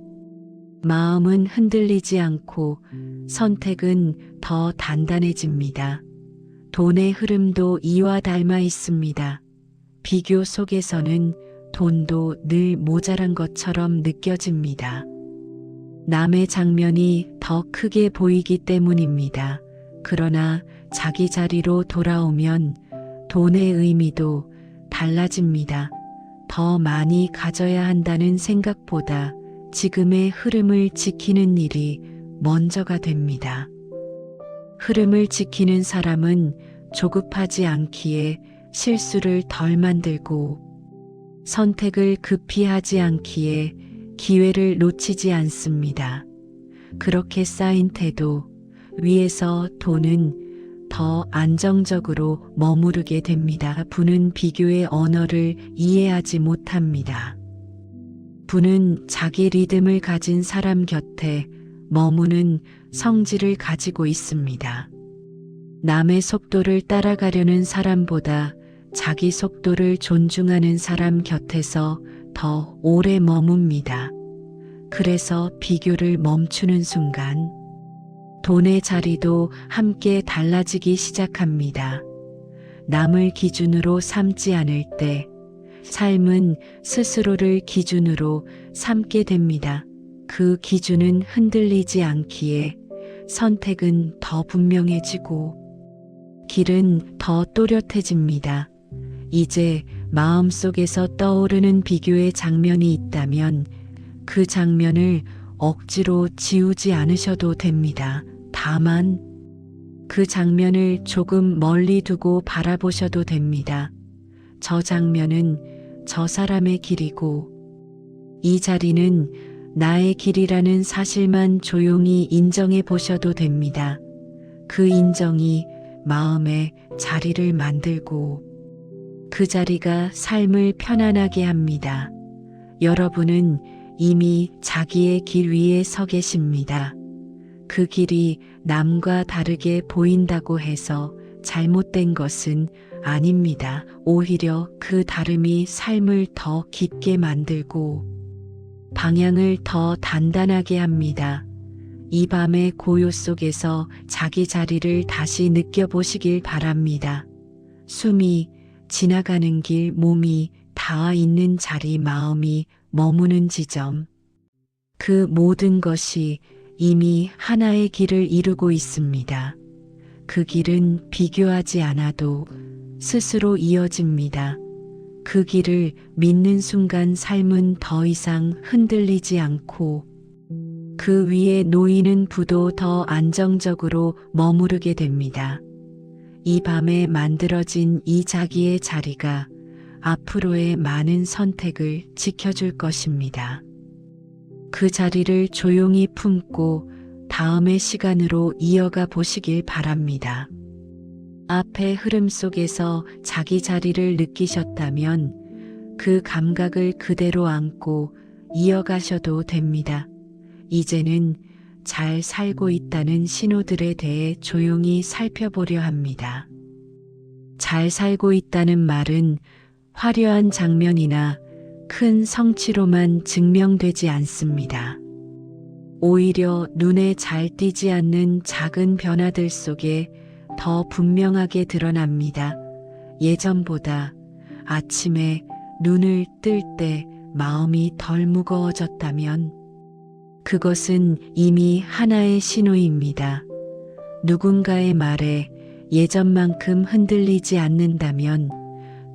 Speaker 1: 마음은 흔들리지 않고 선택은 더 단단해집니다. 돈의 흐름도 이와 닮아 있습니다. 비교 속에서는 돈도 늘 모자란 것처럼 느껴집니다. 남의 장면이 더 크게 보이기 때문입니다. 그러나 자기 자리로 돌아오면 돈의 의미도 달라집니다. 더 많이 가져야 한다는 생각보다 지금의 흐름을 지키는 일이 먼저가 됩니다. 흐름을 지키는 사람은 조급하지 않기에 실수를 덜 만들고 선택을 급히 하지 않기에 기회를 놓치지 않습니다. 그렇게 쌓인 태도 위에서 돈은 더 안정적으로 머무르게 됩니다. 부는 비교의 언어를 이해하지 못합니다. 부는 자기 리듬을 가진 사람 곁에 머무는 성질을 가지고 있습니다. 남의 속도를 따라가려는 사람보다 자기 속도를 존중하는 사람 곁에서 더 오래 머뭅니다. 그래서 비교를 멈추는 순간 돈의 자리도 함께 달라지기 시작합니다. 남을 기준으로 삼지 않을 때 삶은 스스로를 기준으로 삼게 됩니다. 그 기준은 흔들리지 않기에 선택은 더 분명해지고 길은 더 또렷해집니다. 이제 마음속에서 떠오르는 비교의 장면이 있다면 그 장면을 억지로 지우지 않으셔도 됩니다. 다만 그 장면을 조금 멀리 두고 바라보셔도 됩니다. 저 장면은 저 사람의 길이고 이 자리는 나의 길이라는 사실만 조용히 인정해 보셔도 됩니다. 그 인정이 마음에 자리를 만들고 그 자리가 삶을 편안하게 합니다. 여러분은 이미 자기의 길 위에 서 계십니다. 그 길이 남과 다르게 보인다고 해서 잘못된 것은 아닙니다. 오히려 그 다름이 삶을 더 깊게 만들고 방향을 더 단단하게 합니다. 이 밤의 고요 속에서 자기 자리를 다시 느껴보시길 바랍니다. 숨이 지나가는 길 몸이 닿아 있는 자리, 마음이 머무는 지점, 그 모든 것이 이미 하나의 길을 이루고 있습니다. 그 길은 비교하지 않아도 스스로 이어집니다. 그 길을 믿는 순간 삶은 더 이상 흔들리지 않고 그 위에 놓이는 부도 더 안정적으로 머무르게 됩니다. 이 밤에 만들어진 이 자기의 자리가 앞으로의 많은 선택을 지켜줄 것입니다. 그 자리를 조용히 품고 다음의 시간으로 이어가 보시길 바랍니다. 앞의 흐름 속에서 자기 자리를 느끼셨다면 그 감각을 그대로 안고 이어가셔도 됩니다. 이제는 잘 살고 있다는 신호들에 대해 조용히 살펴보려 합니다. 잘 살고 있다는 말은 화려한 장면이나 큰 성취로만 증명되지 않습니다. 오히려 눈에 잘 띄지 않는 작은 변화들 속에 더 분명하게 드러납니다. 예전보다 아침에 눈을 뜰 때 마음이 덜 무거워졌다면 그것은 이미 하나의 신호입니다. 누군가의 말에 예전만큼 흔들리지 않는다면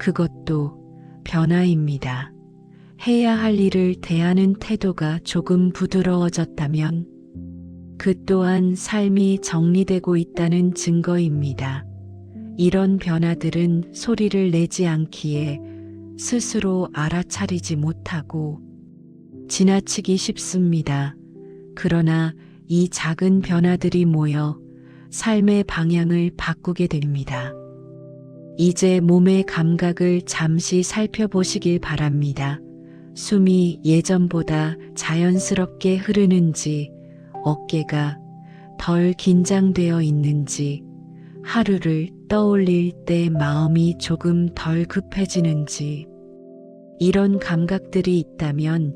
Speaker 1: 그것도 변화입니다. 해야 할 일을 대하는 태도가 조금 부드러워졌다면 그 또한 삶이 정리되고 있다는 증거입니다. 이런 변화들은 소리를 내지 않기에 스스로 알아차리지 못하고 지나치기 쉽습니다. 그러나 이 작은 변화들이 모여 삶의 방향을 바꾸게 됩니다. 이제 몸의 감각을 잠시 살펴보시길 바랍니다. 숨이 예전보다 자연스럽게 흐르는지, 어깨가 덜 긴장되어 있는지, 하루를 떠올릴 때 마음이 조금 덜 급해지는지, 이런 감각들이 있다면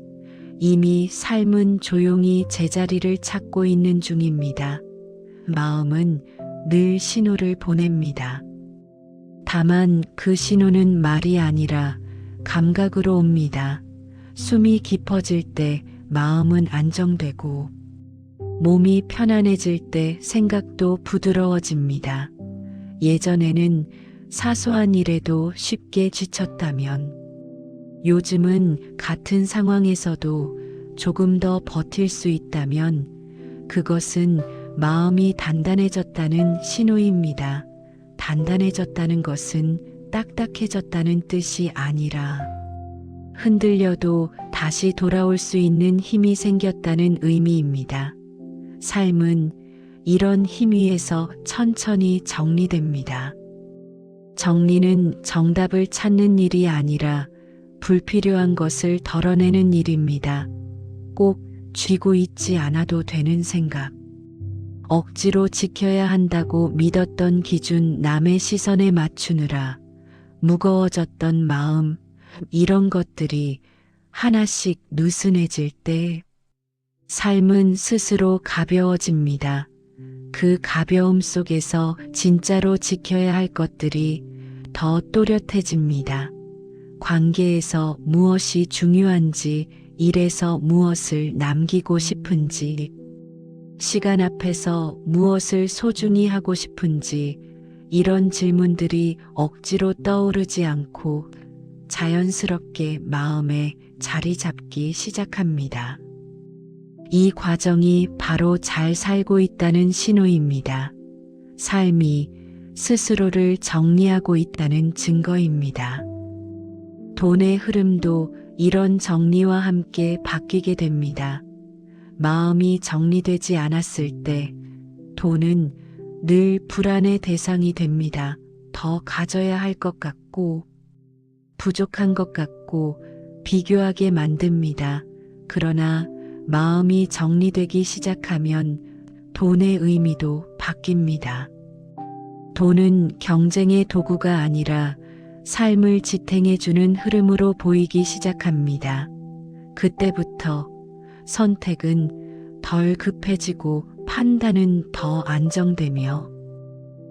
Speaker 1: 이미 삶은 조용히 제자리를 찾고 있는 중입니다. 마음은 늘 신호를 보냅니다. 다만 그 신호는 말이 아니라 감각으로 옵니다. 숨이 깊어질 때 마음은 안정되고 몸이 편안해질 때 생각도 부드러워집니다. 예전에는 사소한 일에도 쉽게 지쳤다면 요즘은 같은 상황에서도 조금 더 버틸 수 있다면 그것은 마음이 단단해졌다는 신호입니다. 단단해졌다는 것은 딱딱해졌다는 뜻이 아니라 흔들려도 다시 돌아올 수 있는 힘이 생겼다는 의미입니다. 삶은 이런 힘 위에서 천천히 정리됩니다. 정리는 정답을 찾는 일이 아니라 불필요한 것을 덜어내는 일입니다. 꼭 쥐고 있지 않아도 되는 생각, 억지로 지켜야 한다고 믿었던 기준, 남의 시선에 맞추느라 무거워졌던 마음, 이런 것들이 하나씩 느슨해질 때 삶은 스스로 가벼워집니다. 그 가벼움 속에서 진짜로 지켜야 할 것들이 더 또렷해집니다. 관계에서 무엇이 중요한지, 일에서 무엇을 남기고 싶은지, 시간 앞에서 무엇을 소중히 하고 싶은지, 이런 질문들이 억지로 떠오르지 않고 자연스럽게 마음에 자리 잡기 시작합니다. 이 과정이 바로 잘 살고 있다는 신호입니다. 삶이 스스로를 정리하고 있다는 증거입니다. 돈의 흐름도 이런 정리와 함께 바뀌게 됩니다. 마음이 정리되지 않았을 때 돈은 늘 불안의 대상이 됩니다. 더 가져야 할 것 같고 부족한 것 같고 비교하게 만듭니다. 그러나 마음이 정리되기 시작하면 돈의 의미도 바뀝니다. 돈은 경쟁의 도구가 아니라 삶을 지탱해주는 흐름으로 보이기 시작합니다. 그때부터 선택은 덜 급해지고 판단은 더 안정되며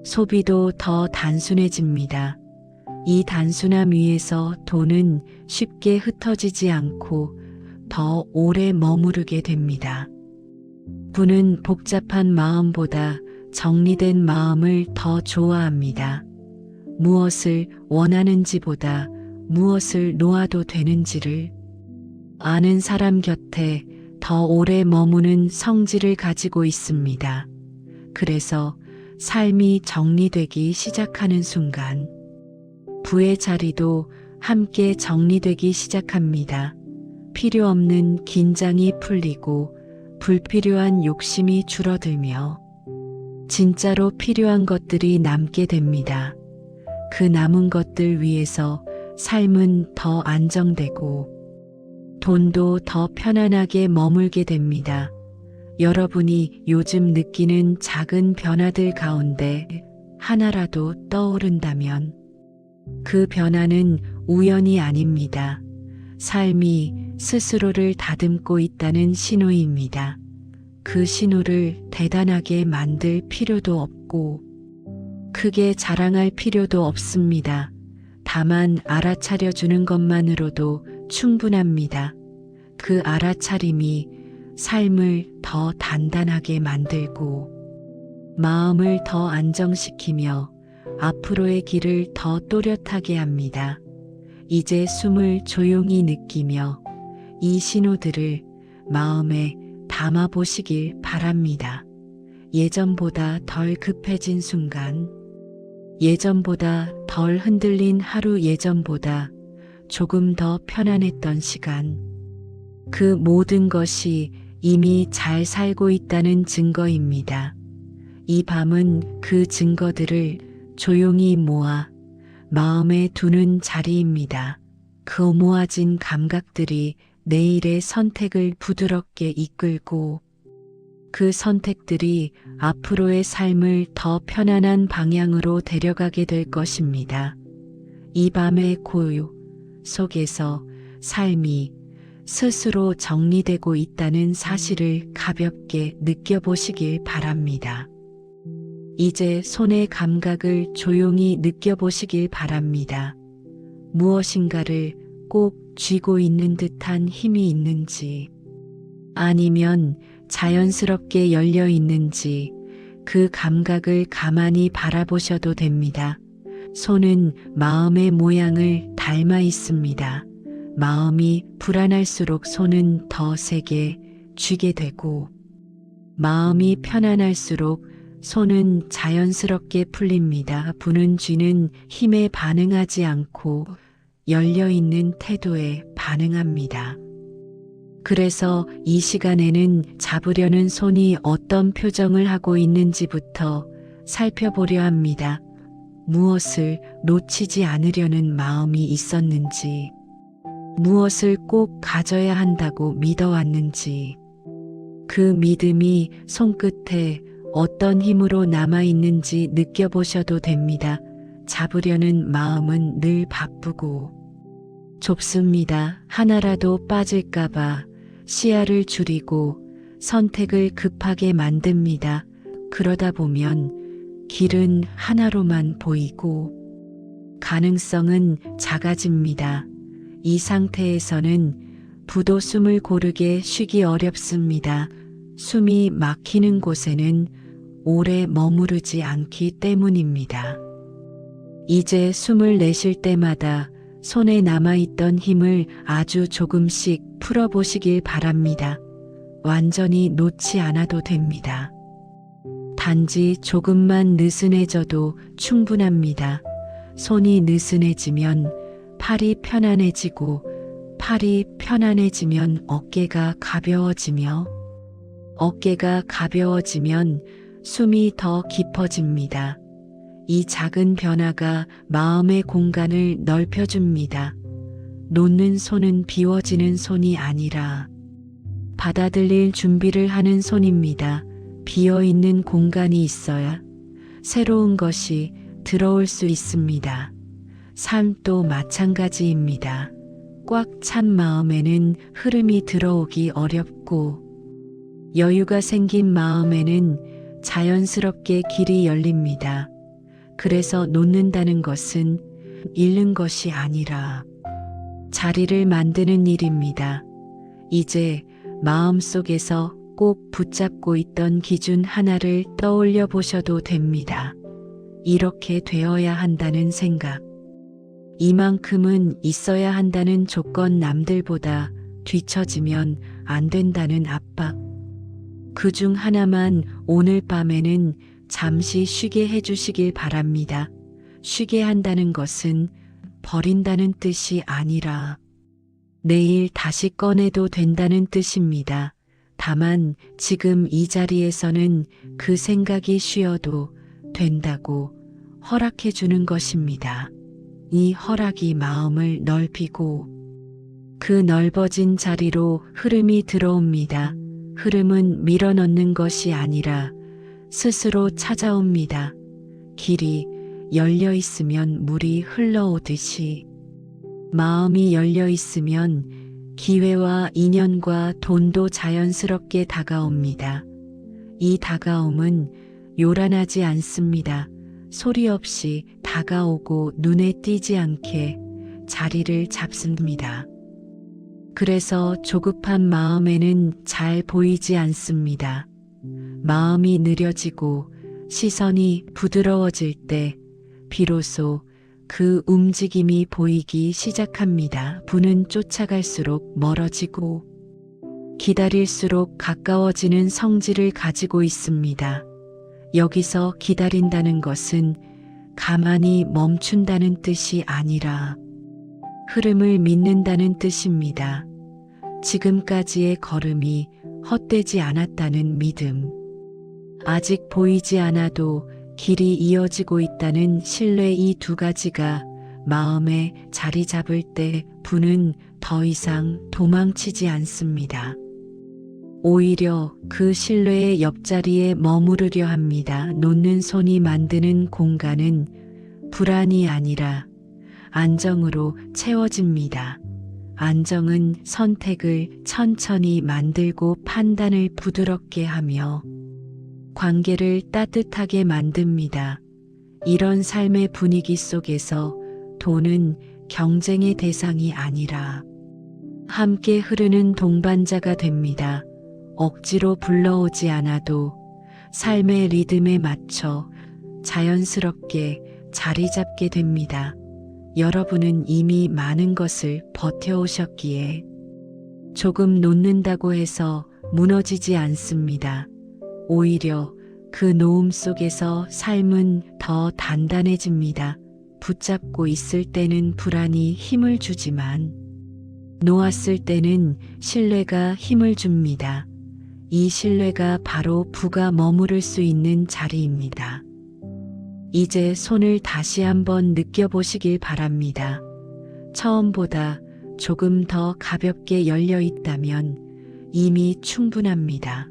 Speaker 1: 소비도 더 단순해집니다. 이 단순함 위에서 돈은 쉽게 흩어지지 않고 더 오래 머무르게 됩니다. 부는 복잡한 마음보다 정리된 마음을 더 좋아합니다. 무엇을 원하는지보다 무엇을 놓아도 되는지를 아는 사람 곁에 더 오래 머무는 성질을 가지고 있습니다. 그래서 삶이 정리되기 시작하는 순간 부의 자리도 함께 정리되기 시작합니다. 필요 없는 긴장이 풀리고 불필요한 욕심이 줄어들며 진짜로 필요한 것들이 남게 됩니다. 그 남은 것들 위해서 삶은 더 안정되고 돈도 더 편안하게 머물게 됩니다. 여러분이 요즘 느끼는 작은 변화들 가운데 하나라도 떠오른다면 그 변화는 우연이 아닙니다. 삶이 스스로를 다듬고 있다는 신호입니다. 그 신호를 대단하게 만들 필요도 없고 크게 자랑할 필요도 없습니다. 다만 알아차려 주는 것만으로도 충분합니다. 그 알아차림이 삶을 더 단단하게 만들고 마음을 더 안정시키며 앞으로의 길을 더 또렷하게 합니다. 이제 숨을 조용히 느끼며 이 신호들을 마음에 담아 보시길 바랍니다. 예전보다 덜 급해진 순간, 예전보다 덜 흔들린 하루, 예전보다 조금 더 편안했던 시간. 그 모든 것이 이미 잘 살고 있다는 증거입니다. 이 밤은 그 증거들을 조용히 모아 마음에 두는 자리입니다. 그 모아진 감각들이 내일의 선택을 부드럽게 이끌고 그 선택들이 앞으로의 삶을 더 편안한 방향으로 데려가게 될 것입니다. 이 밤의 고요 속에서 삶이 스스로 정리되고 있다는 사실을 가볍게 느껴보시길 바랍니다. 이제 손의 감각을 조용히 느껴보시길 바랍니다. 무엇인가를 꼭 쥐고 있는 듯한 힘이 있는지, 아니면 자연스럽게 열려 있는지 그 감각을 가만히 바라보셔도 됩니다. 손은 마음의 모양을 닮아 있습니다. 마음이 불안할수록 손은 더 세게 쥐게 되고, 마음이 편안할수록 손은 자연스럽게 풀립니다. 부는 쥐는 힘에 반응하지 않고 열려있는 태도에 반응합니다. 그래서 이 시간에는 잡으려는 손이 어떤 표정을 하고 있는지부터 살펴보려 합니다. 무엇을 놓치지 않으려는 마음이 있었는지, 무엇을 꼭 가져야 한다고 믿어왔는지, 그 믿음이 손끝에 어떤 힘으로 남아있는지 느껴보셔도 됩니다. 잡으려는 마음은 늘 바쁘고 좁습니다. 하나라도 빠질까봐 시야를 줄이고 선택을 급하게 만듭니다. 그러다 보면 길은 하나로만 보이고 가능성은 작아집니다. 이 상태에서는 부도 숨을 고르게 쉬기 어렵습니다. 숨이 막히는 곳에는 오래 머무르지 않기 때문입니다. 이제 숨을 내쉴 때마다 손에 남아있던 힘을 아주 조금씩 풀어보시길 바랍니다. 완전히 놓지 않아도 됩니다. 단지 조금만 느슨해져도 충분합니다. 손이 느슨해지면 팔이 편안해지고, 팔이 편안해지면 어깨가 가벼워지며, 어깨가 가벼워지면 숨이 더 깊어집니다. 이 작은 변화가 마음의 공간을 넓혀줍니다. 놓는 손은 비워지는 손이 아니라 받아들일 준비를 하는 손입니다. 비어있는 공간이 있어야 새로운 것이 들어올 수 있습니다. 삶도 마찬가지입니다. 꽉 찬 마음에는 흐름이 들어오기 어렵고, 여유가 생긴 마음에는 자연스럽게 길이 열립니다. 그래서 놓는다는 것은 잃는 것이 아니라 자리를 만드는 일입니다. 이제 마음속에서 꼭 붙잡고 있던 기준 하나를 떠올려 보셔도 됩니다. 이렇게 되어야 한다는 생각. 이만큼은 있어야 한다는 조건, 남들보다 뒤처지면 안 된다는 압박. 그 중 하나만 오늘 밤에는 잠시 쉬게 해주시길 바랍니다. 쉬게 한다는 것은 버린다는 뜻이 아니라 내일 다시 꺼내도 된다는 뜻입니다. 다만 지금 이 자리에서는 그 생각이 쉬어도 된다고 허락해 주는 것입니다. 이 허락이 마음을 넓히고 그 넓어진 자리로 흐름이 들어옵니다. 흐름은 밀어넣는 것이 아니라 스스로 찾아옵니다. 길이 열려 있으면 물이 흘러오듯이 마음이 열려 있으면 기회와 인연과 돈도 자연스럽게 다가옵니다. 이 다가옴은 요란하지 않습니다. 소리 없이 다가오고 눈에 띄지 않게 자리를 잡습니다. 그래서 조급한 마음에는 잘 보이지 않습니다. 마음이 느려지고 시선이 부드러워질 때 비로소 그 움직임이 보이기 시작합니다. 분은 쫓아갈수록 멀어지고 기다릴수록 가까워지는 성질을 가지고 있습니다. 여기서 기다린다는 것은 가만히 멈춘다는 뜻이 아니라 흐름을 믿는다는 뜻입니다. 지금까지의 걸음이 헛되지 않았다는 믿음. 아직 보이지 않아도 길이 이어지고 있다는 신뢰, 이 두 가지가 마음에 자리 잡을 때 분은 더 이상 도망치지 않습니다. 오히려 그 신뢰의 옆자리에 머무르려 합니다. 놓는 손이 만드는 공간은 불안이 아니라 안정으로 채워집니다. 안정은 선택을 천천히 만들고 판단을 부드럽게 하며 관계를 따뜻하게 만듭니다. 이런 삶의 분위기 속에서 돈은 경쟁의 대상이 아니라 함께 흐르는 동반자가 됩니다. 억지로 불러오지 않아도 삶의 리듬에 맞춰 자연스럽게 자리 잡게 됩니다. 여러분은 이미 많은 것을 버텨오셨기에 조금 놓는다고 해서 무너지지 않습니다. 오히려 그 놓음 속에서 삶은 더 단단해집니다. 붙잡고 있을 때는 불안이 힘을 주지만 놓았을 때는 신뢰가 힘을 줍니다. 이 신뢰가 바로 부가 머무를 수 있는 자리입니다. 이제 손을 다시 한번 느껴보시길 바랍니다. 처음보다 조금 더 가볍게 열려 있다면 이미 충분합니다.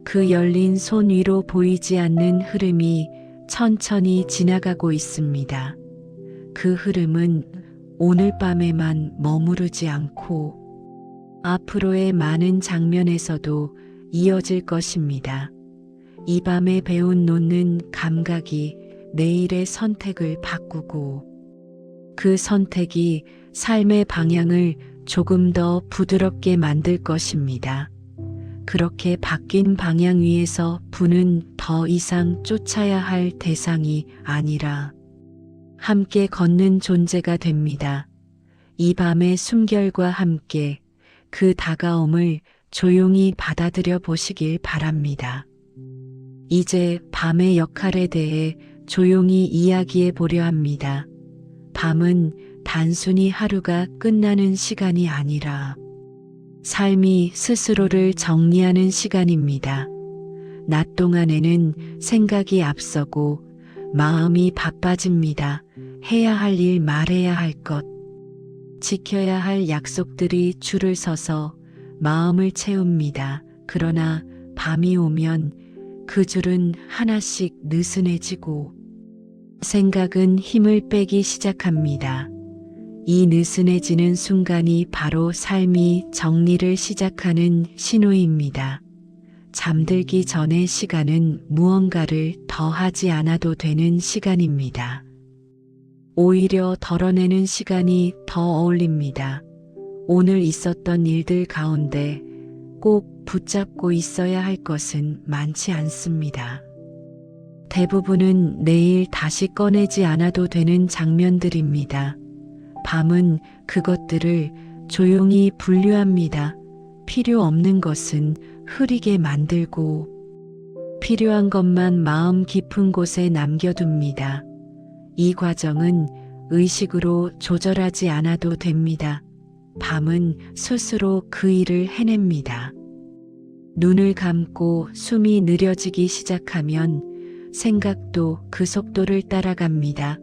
Speaker 1: 그 열린 손 위로 보이지 않는 흐름이 천천히 지나가고 있습니다. 그 흐름은 오늘 밤에만 머무르지 않고 앞으로의 많은 장면에서도 이어질 것입니다. 이 밤에 배운 놓는 감각이 내일의 선택을 바꾸고 그 선택이 삶의 방향을 조금 더 부드럽게 만들 것입니다. 그렇게 바뀐 방향 위에서 부는 더 이상 쫓아야 할 대상이 아니라 함께 걷는 존재가 됩니다. 이 밤의 숨결과 함께 그 다가옴을 조용히 받아들여 보시길 바랍니다. 이제 밤의 역할에 대해 조용히 이야기해 보려 합니다. 밤은 단순히 하루가 끝나는 시간이 아니라 삶이 스스로를 정리하는 시간입니다. 낮 동안에는 생각이 앞서고 마음이 바빠집니다. 해야 할 일, 말해야 할 것, 지켜야 할 약속들이 줄을 서서 마음을 채웁니다. 그러나 밤이 오면 그 줄은 하나씩 느슨해지고 생각은 힘을 빼기 시작합니다. 이 느슨해지는 순간이 바로 삶이 정리를 시작하는 신호입니다. 잠들기 전의 시간은 무언가를 더 하지 않아도 되는 시간입니다. 오히려 덜어내는 시간이 더 어울립니다. 오늘 있었던 일들 가운데 꼭 붙잡고 있어야 할 것은 많지 않습니다. 대부분은 내일 다시 꺼내지 않아도 되는 장면들입니다. 밤은 그것들을 조용히 분류합니다. 필요 없는 것은 흐리게 만들고 필요한 것만 마음 깊은 곳에 남겨둡니다. 이 과정은 의식으로 조절하지 않아도 됩니다. 밤은 스스로 그 일을 해냅니다. 눈을 감고 숨이 느려지기 시작하면 생각도 그 속도를 따라갑니다.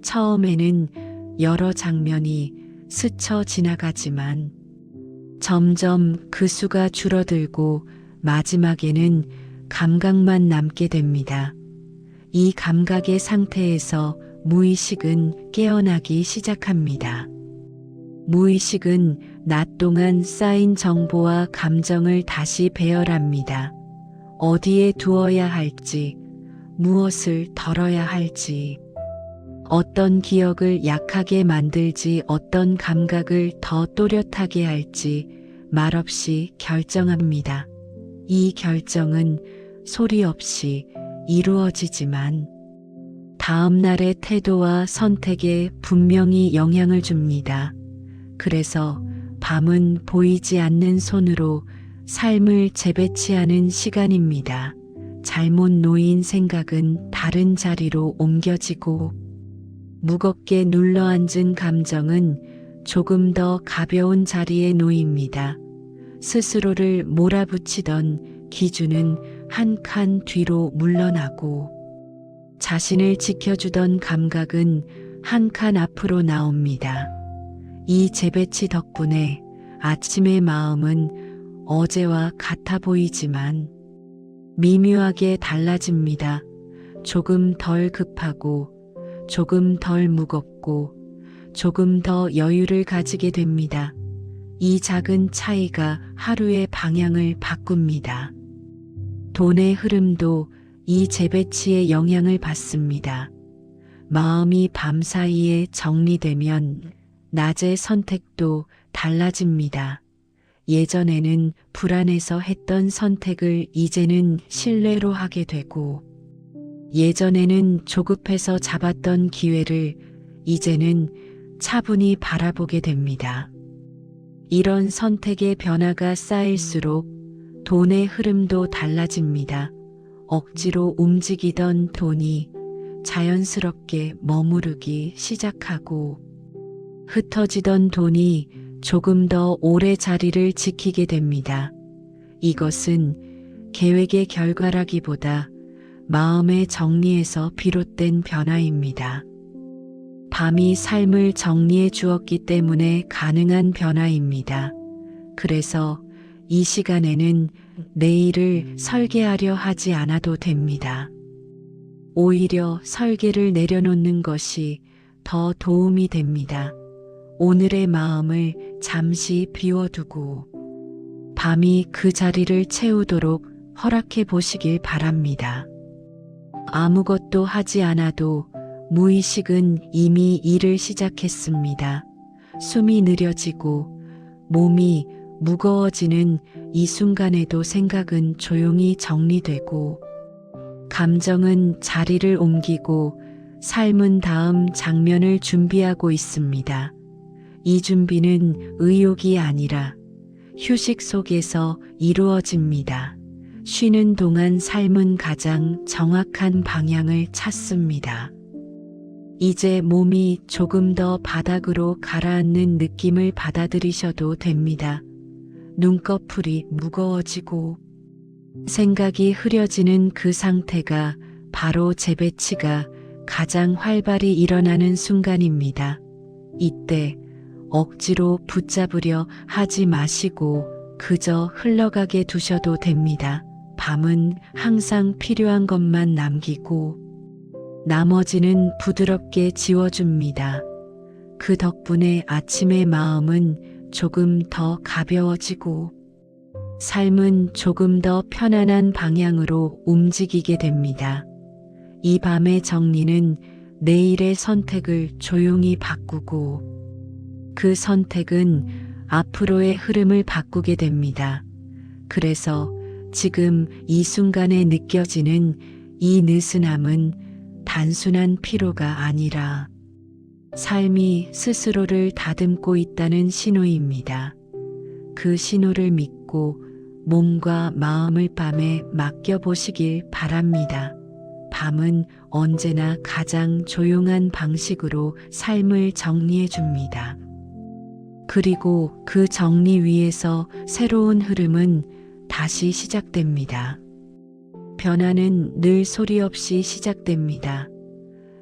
Speaker 1: 처음에는 여러 장면이 스쳐 지나가지만 점점 그 수가 줄어들고 마지막에는 감각만 남게 됩니다. 이 감각의 상태에서 무의식은 깨어나기 시작합니다. 무의식은 낮 동안 쌓인 정보와 감정을 다시 배열합니다. 어디에 두어야 할지, 무엇을 덜어야 할지, 어떤 기억을 약하게 만들지 어떤 감각을 더 또렷하게 할지 말없이 결정합니다. 이 결정은 소리 없이 이루어지지만 다음 날의 태도와 선택에 분명히 영향을 줍니다. 그래서 밤은 보이지 않는 손으로 삶을 재배치하는 시간입니다. 잘못 놓인 생각은 다른 자리로 옮겨지고 무겁게 눌러앉은 감정은 조금 더 가벼운 자리에 놓입니다. 스스로를 몰아붙이던 기준은 한 칸 뒤로 물러나고 자신을 지켜주던 감각은 한 칸 앞으로 나옵니다. 이 재배치 덕분에 아침의 마음은 어제와 같아 보이지만 미묘하게 달라집니다. 조금 덜 급하고 조금 덜 무겁고 조금 더 여유를 가지게 됩니다. 이 작은 차이가 하루의 방향을 바꿉니다. 돈의 흐름도 이 재배치의 영향을 받습니다. 마음이 밤사이에 정리되면 낮의 선택도 달라집니다. 예전에는 불안해서 했던 선택을 이제는 신뢰로 하게 되고 예전에는 조급해서 잡았던 기회를 이제는 차분히 바라보게 됩니다. 이런 선택의 변화가 쌓일수록 돈의 흐름도 달라집니다. 억지로 움직이던 돈이 자연스럽게 머무르기 시작하고 흩어지던 돈이 조금 더 오래 자리를 지키게 됩니다. 이것은 계획의 결과라기보다 마음의 정리에서 비롯된 변화입니다. 밤이 삶을 정리해 주었기 때문에 가능한 변화입니다. 그래서 이 시간에는 내일을 설계하려 하지 않아도 됩니다. 오히려 설계를 내려놓는 것이 더 도움이 됩니다. 오늘의 마음을 잠시 비워두고 밤이 그 자리를 채우도록 허락해 보시길 바랍니다. 아무것도 하지 않아도 무의식은 이미 일을 시작했습니다. 숨이 느려지고 몸이 무거워지는 이 순간에도 생각은 조용히 정리되고 감정은 자리를 옮기고 삶은 다음 장면을 준비하고 있습니다. 이 준비는 의욕이 아니라 휴식 속에서 이루어집니다. 쉬는 동안 삶은 가장 정확한 방향을 찾습니다. 이제 몸이 조금 더 바닥으로 가라앉는 느낌을 받아들이셔도 됩니다. 눈꺼풀이 무거워지고 생각이 흐려지는 그 상태가 바로 재배치가 가장 활발히 일어나는 순간입니다. 이때 억지로 붙잡으려 하지 마시고 그저 흘러가게 두셔도 됩니다. 밤은 항상 필요한 것만 남기고 나머지는 부드럽게 지워줍니다. 그 덕분에 아침의 마음은 조금 더 가벼워지고 삶은 조금 더 편안한 방향으로 움직이게 됩니다. 이 밤의 정리는 내일의 선택을 조용히 바꾸고 그 선택은 앞으로의 흐름을 바꾸게 됩니다. 그래서 지금 이 순간에 느껴지는 이 느슨함은 단순한 피로가 아니라 삶이 스스로를 다듬고 있다는 신호입니다. 그 신호를 믿고 몸과 마음을 밤에 맡겨보시길 바랍니다. 밤은 언제나 가장 조용한 방식으로 삶을 정리해 줍니다. 그리고 그 정리 위에서 새로운 흐름은 다시 시작됩니다. 변화는 늘 소리 없이 시작됩니다.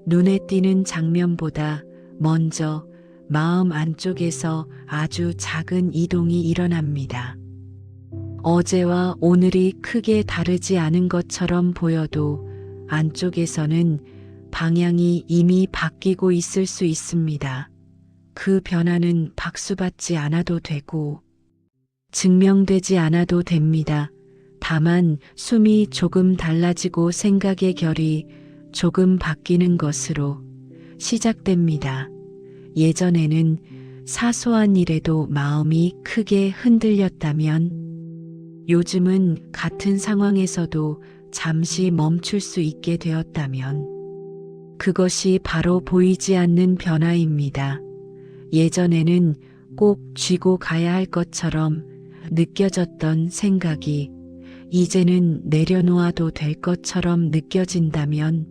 Speaker 1: 눈에 띄는 장면보다 먼저 마음 안쪽에서 아주 작은 이동이 일어납니다. 어제와 오늘이 크게 다르지 않은 것처럼 보여도 안쪽에서는 방향이 이미 바뀌고 있을 수 있습니다. 그 변화는 박수받지 않아도 되고 증명되지 않아도 됩니다. 다만 숨이 조금 달라지고 생각의 결이 조금 바뀌는 것으로 시작됩니다. 예전에는 사소한 일에도 마음이 크게 흔들렸다면 요즘은 같은 상황에서도 잠시 멈출 수 있게 되었다면 그것이 바로 보이지 않는 변화입니다. 예전에는 꼭 쥐고 가야 할 것처럼 느껴졌던 생각이 이제는 내려놓아도 될 것처럼 느껴진다면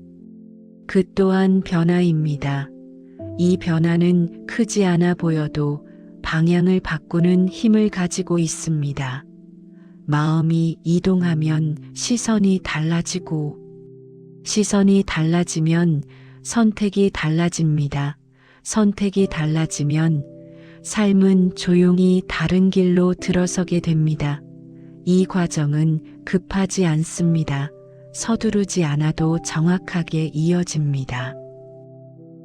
Speaker 1: 그 또한 변화입니다. 이 변화는 크지 않아 보여도 방향을 바꾸는 힘을 가지고 있습니다. 마음이 이동하면 시선이 달라지고 시선이 달라지면 선택이 달라집니다. 선택이 달라지면 삶은 조용히 다른 길로 들어서게 됩니다. 이 과정은 급하지 않습니다. 서두르지 않아도 정확하게 이어집니다.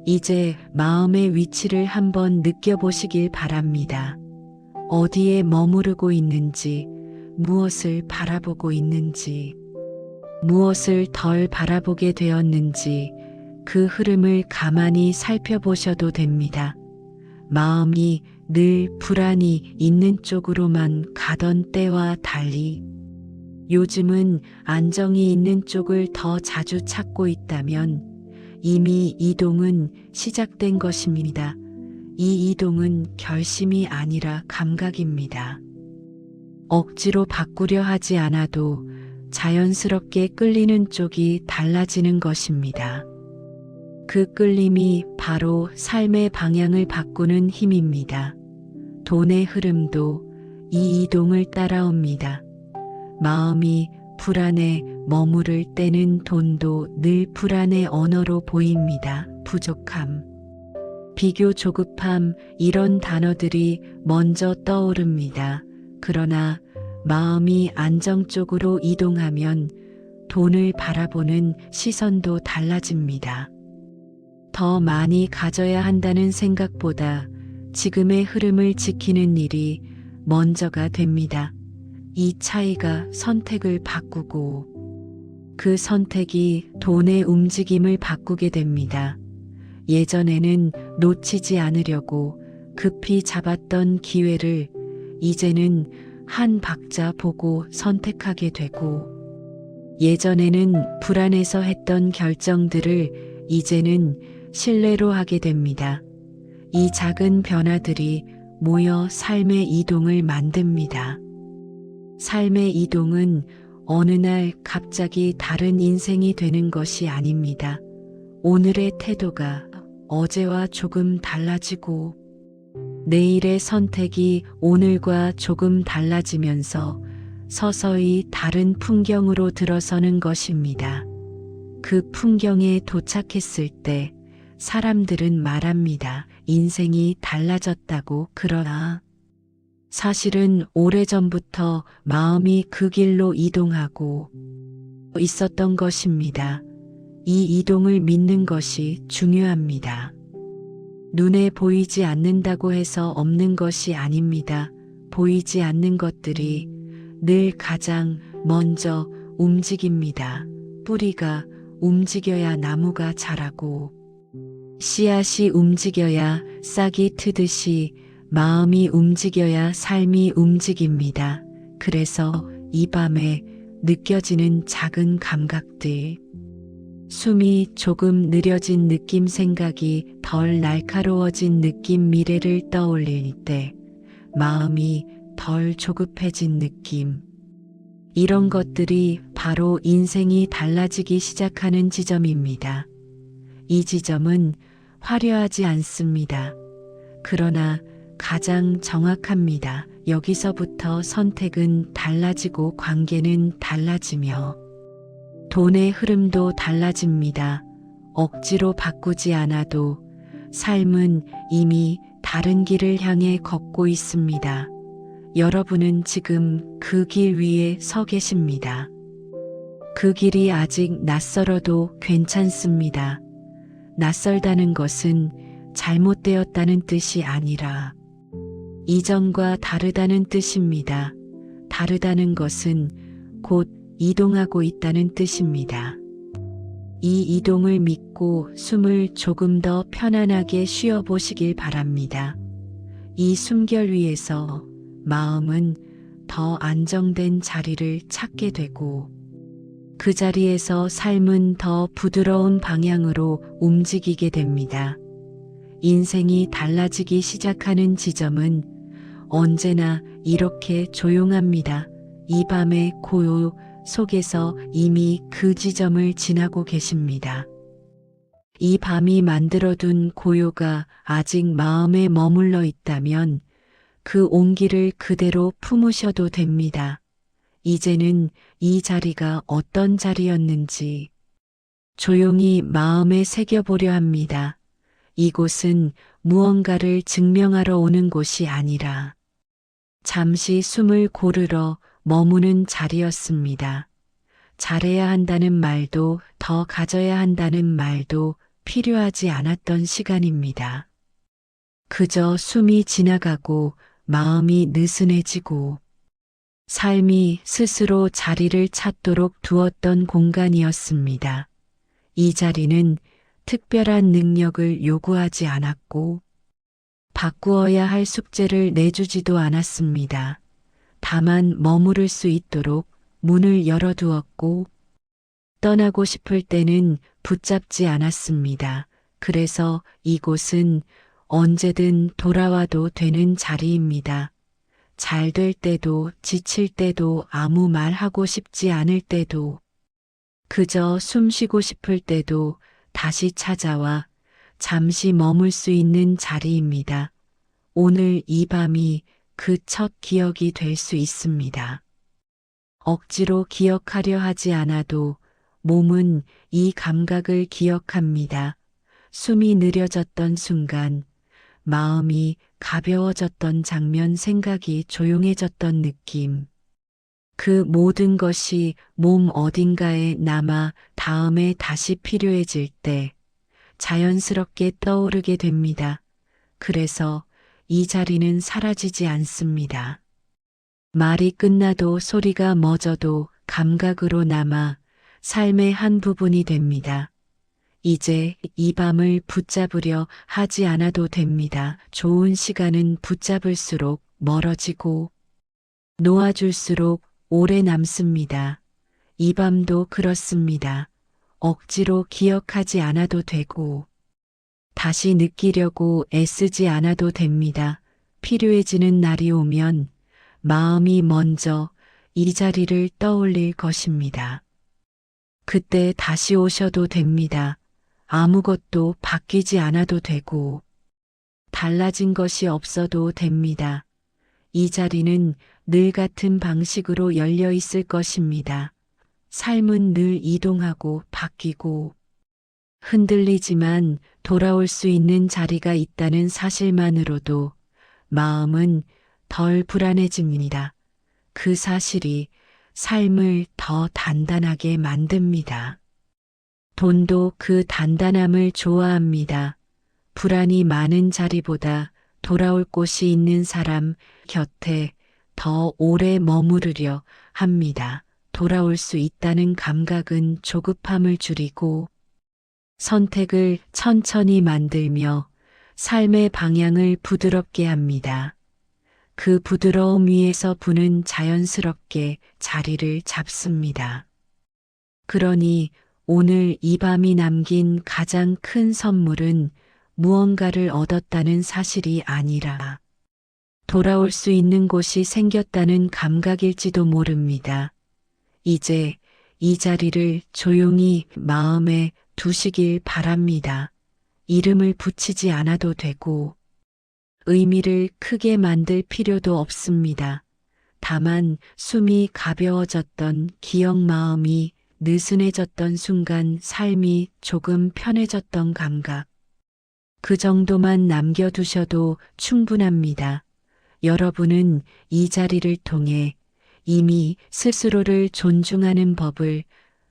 Speaker 1: 이제 마음의 위치를 한번 느껴보시길 바랍니다. 어디에 머무르고 있는지, 무엇을 바라보고 있는지, 무엇을 덜 바라보게 되었는지 그 흐름을 가만히 살펴보셔도 됩니다. 마음이 늘 불안이 있는 쪽으로만 가던 때와 달리 요즘은 안정이 있는 쪽을 더 자주 찾고 있다면 이미 이동은 시작된 것입니다. 이 이동은 결심이 아니라 감각입니다. 억지로 바꾸려 하지 않아도 자연스럽게 끌리는 쪽이 달라지는 것입니다. 그 끌림이 바로 삶의 방향을 바꾸는 힘입니다. 돈의 흐름도 이 이동을 따라옵니다. 마음이 불안에 머무를 때는 돈도 늘 불안의 언어로 보입니다. 부족함, 비교, 조급함, 이런 단어들이 먼저 떠오릅니다. 그러나 마음이 안정 쪽으로 이동하면 돈을 바라보는 시선도 달라집니다. 더 많이 가져야 한다는 생각보다 지금의 흐름을 지키는 일이 먼저가 됩니다. 이 차이가 선택을 바꾸고 그 선택이 돈의 움직임을 바꾸게 됩니다. 예전에는 놓치지 않으려고 급히 잡았던 기회를 이제는 한 박자 보고 선택하게 되고 예전에는 불안해서 했던 결정들을 이제는 신뢰로 하게 됩니다. 이 작은 변화들이 모여 삶의 이동을 만듭니다. 삶의 이동은 어느 날 갑자기 다른 인생이 되는 것이 아닙니다. 오늘의 태도가 어제와 조금 달라지고 내일의 선택이 오늘과 조금 달라지면서 서서히 다른 풍경으로 들어서는 것입니다. 그 풍경에 도착했을 때 사람들은 말합니다. 인생이 달라졌다고. 그러나 사실은 오래전부터 마음이 그 길로 이동하고 있었던 것입니다. 이 이동을 믿는 것이 중요합니다. 눈에 보이지 않는다고 해서 없는 것이 아닙니다. 보이지 않는 것들이 늘 가장 먼저 움직입니다. 뿌리가 움직여야 나무가 자라고 씨앗이 움직여야 싹이 트듯이 마음이 움직여야 삶이 움직입니다. 그래서 이 밤에 느껴지는 작은 감각들, 숨이 조금 느려진 느낌, 생각이 덜 날카로워진 느낌, 미래를 떠올릴 때 마음이 덜 조급해진 느낌, 이런 것들이 바로 인생이 달라지기 시작하는 지점입니다. 이 지점은 화려하지 않습니다. 그러나 가장 정확합니다. 여기서부터 선택은 달라지고 관계는 달라지며 돈의 흐름도 달라집니다. 억지로 바꾸지 않아도 삶은 이미 다른 길을 향해 걷고 있습니다. 여러분은 지금 그 길 위에 서 계십니다. 그 길이 아직 낯설어도 괜찮습니다. 낯설다는 것은 잘못되었다는 뜻이 아니라 이전과 다르다는 뜻입니다. 다르다는 것은 곧 이동하고 있다는 뜻입니다. 이 이동을 믿고 숨을 조금 더 편안하게 쉬어보시길 바랍니다. 이 숨결 위에서 마음은 더 안정된 자리를 찾게 되고 그 자리에서 삶은 더 부드러운 방향으로 움직이게 됩니다. 인생이 달라지기 시작하는 지점은 언제나 이렇게 조용합니다. 이 밤의 고요 속에서 이미 그 지점을 지나고 계십니다. 이 밤이 만들어둔 고요가 아직 마음에 머물러 있다면 그 온기를 그대로 품으셔도 됩니다. 이제는 이 자리가 어떤 자리였는지 조용히 마음에 새겨보려 합니다. 이곳은 무언가를 증명하러 오는 곳이 아니라 잠시 숨을 고르러 머무는 자리였습니다. 잘해야 한다는 말도 더 가져야 한다는 말도 필요하지 않았던 시간입니다. 그저 숨이 지나가고 마음이 느슨해지고 삶이 스스로 자리를 찾도록 두었던 공간이었습니다. 이 자리는 특별한 능력을 요구하지 않았고 바꾸어야 할 숙제를 내주지도 않았습니다. 다만 머무를 수 있도록 문을 열어두었고 떠나고 싶을 때는 붙잡지 않았습니다. 그래서 이곳은 언제든 돌아와도 되는 자리입니다. 잘 될 때도 지칠 때도 아무 말 하고 싶지 않을 때도 그저 숨 쉬고 싶을 때도 다시 찾아와 잠시 머물 수 있는 자리입니다. 오늘 이 밤이 그 첫 기억이 될 수 있습니다. 억지로 기억하려 하지 않아도 몸은 이 감각을 기억합니다. 숨이 느려졌던 순간, 마음이 가벼워졌던 장면, 생각이 조용해졌던 느낌. 그 모든 것이 몸 어딘가에 남아 다음에 다시 필요해질 때 자연스럽게 떠오르게 됩니다. 그래서 이 자리는 사라지지 않습니다. 말이 끝나도 소리가 멎어도 감각으로 남아 삶의 한 부분이 됩니다. 이제 이 밤을 붙잡으려 하지 않아도 됩니다. 좋은 시간은 붙잡을수록 멀어지고 놓아줄수록 오래 남습니다. 이 밤도 그렇습니다. 억지로 기억하지 않아도 되고 다시 느끼려고 애쓰지 않아도 됩니다. 필요해지는 날이 오면 마음이 먼저 이 자리를 떠올릴 것입니다. 그때 다시 오셔도 됩니다. 아무것도 바뀌지 않아도 되고 달라진 것이 없어도 됩니다. 이 자리는 늘 같은 방식으로 열려 있을 것입니다. 삶은 늘 이동하고 바뀌고 흔들리지만 돌아올 수 있는 자리가 있다는 사실만으로도 마음은 덜 불안해집니다. 그 사실이 삶을 더 단단하게 만듭니다. 돈도 그 단단함을 좋아합니다. 불안이 많은 자리보다 돌아올 곳이 있는 사람 곁에 더 오래 머무르려 합니다. 돌아올 수 있다는 감각은 조급함을 줄이고 선택을 천천히 만들며 삶의 방향을 부드럽게 합니다. 그 부드러움 위에서 부는 자연스럽게 자리를 잡습니다. 그러니 오늘 이 밤이 남긴 가장 큰 선물은 무언가를 얻었다는 사실이 아니라 돌아올 수 있는 곳이 생겼다는 감각일지도 모릅니다. 이제 이 자리를 조용히 마음에 두시길 바랍니다. 이름을 붙이지 않아도 되고 의미를 크게 만들 필요도 없습니다. 다만 숨이 가벼워졌던 기억, 마음이 느슨해졌던 순간, 삶이 조금 편해졌던 감각, 그 정도만 남겨두셔도 충분합니다. 여러분은 이 자리를 통해 이미 스스로를 존중하는 법을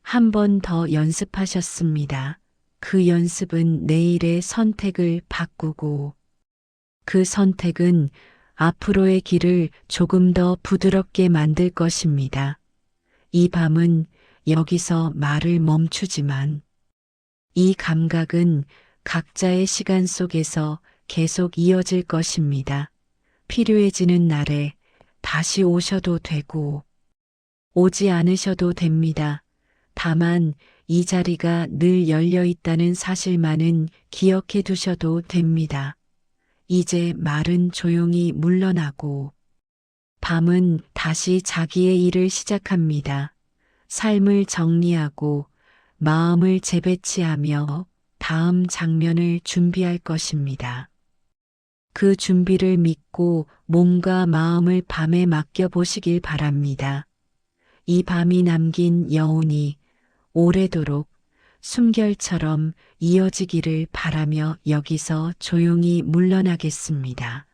Speaker 1: 한 번 더 연습하셨습니다. 그 연습은 내일의 선택을 바꾸고 그 선택은 앞으로의 길을 조금 더 부드럽게 만들 것입니다. 이 밤은 여기서 말을 멈추지만 이 감각은 각자의 시간 속에서 계속 이어질 것입니다. 필요해지는 날에 다시 오셔도 되고 오지 않으셔도 됩니다. 다만 이 자리가 늘 열려 있다는 사실만은 기억해 두셔도 됩니다. 이제 말은 조용히 물러나고 밤은 다시 자기의 일을 시작합니다. 삶을 정리하고 마음을 재배치하며 다음 장면을 준비할 것입니다. 그 준비를 믿고 몸과 마음을 밤에 맡겨보시길 바랍니다. 이 밤이 남긴 여운이 오래도록 숨결처럼 이어지기를 바라며 여기서 조용히 물러나겠습니다.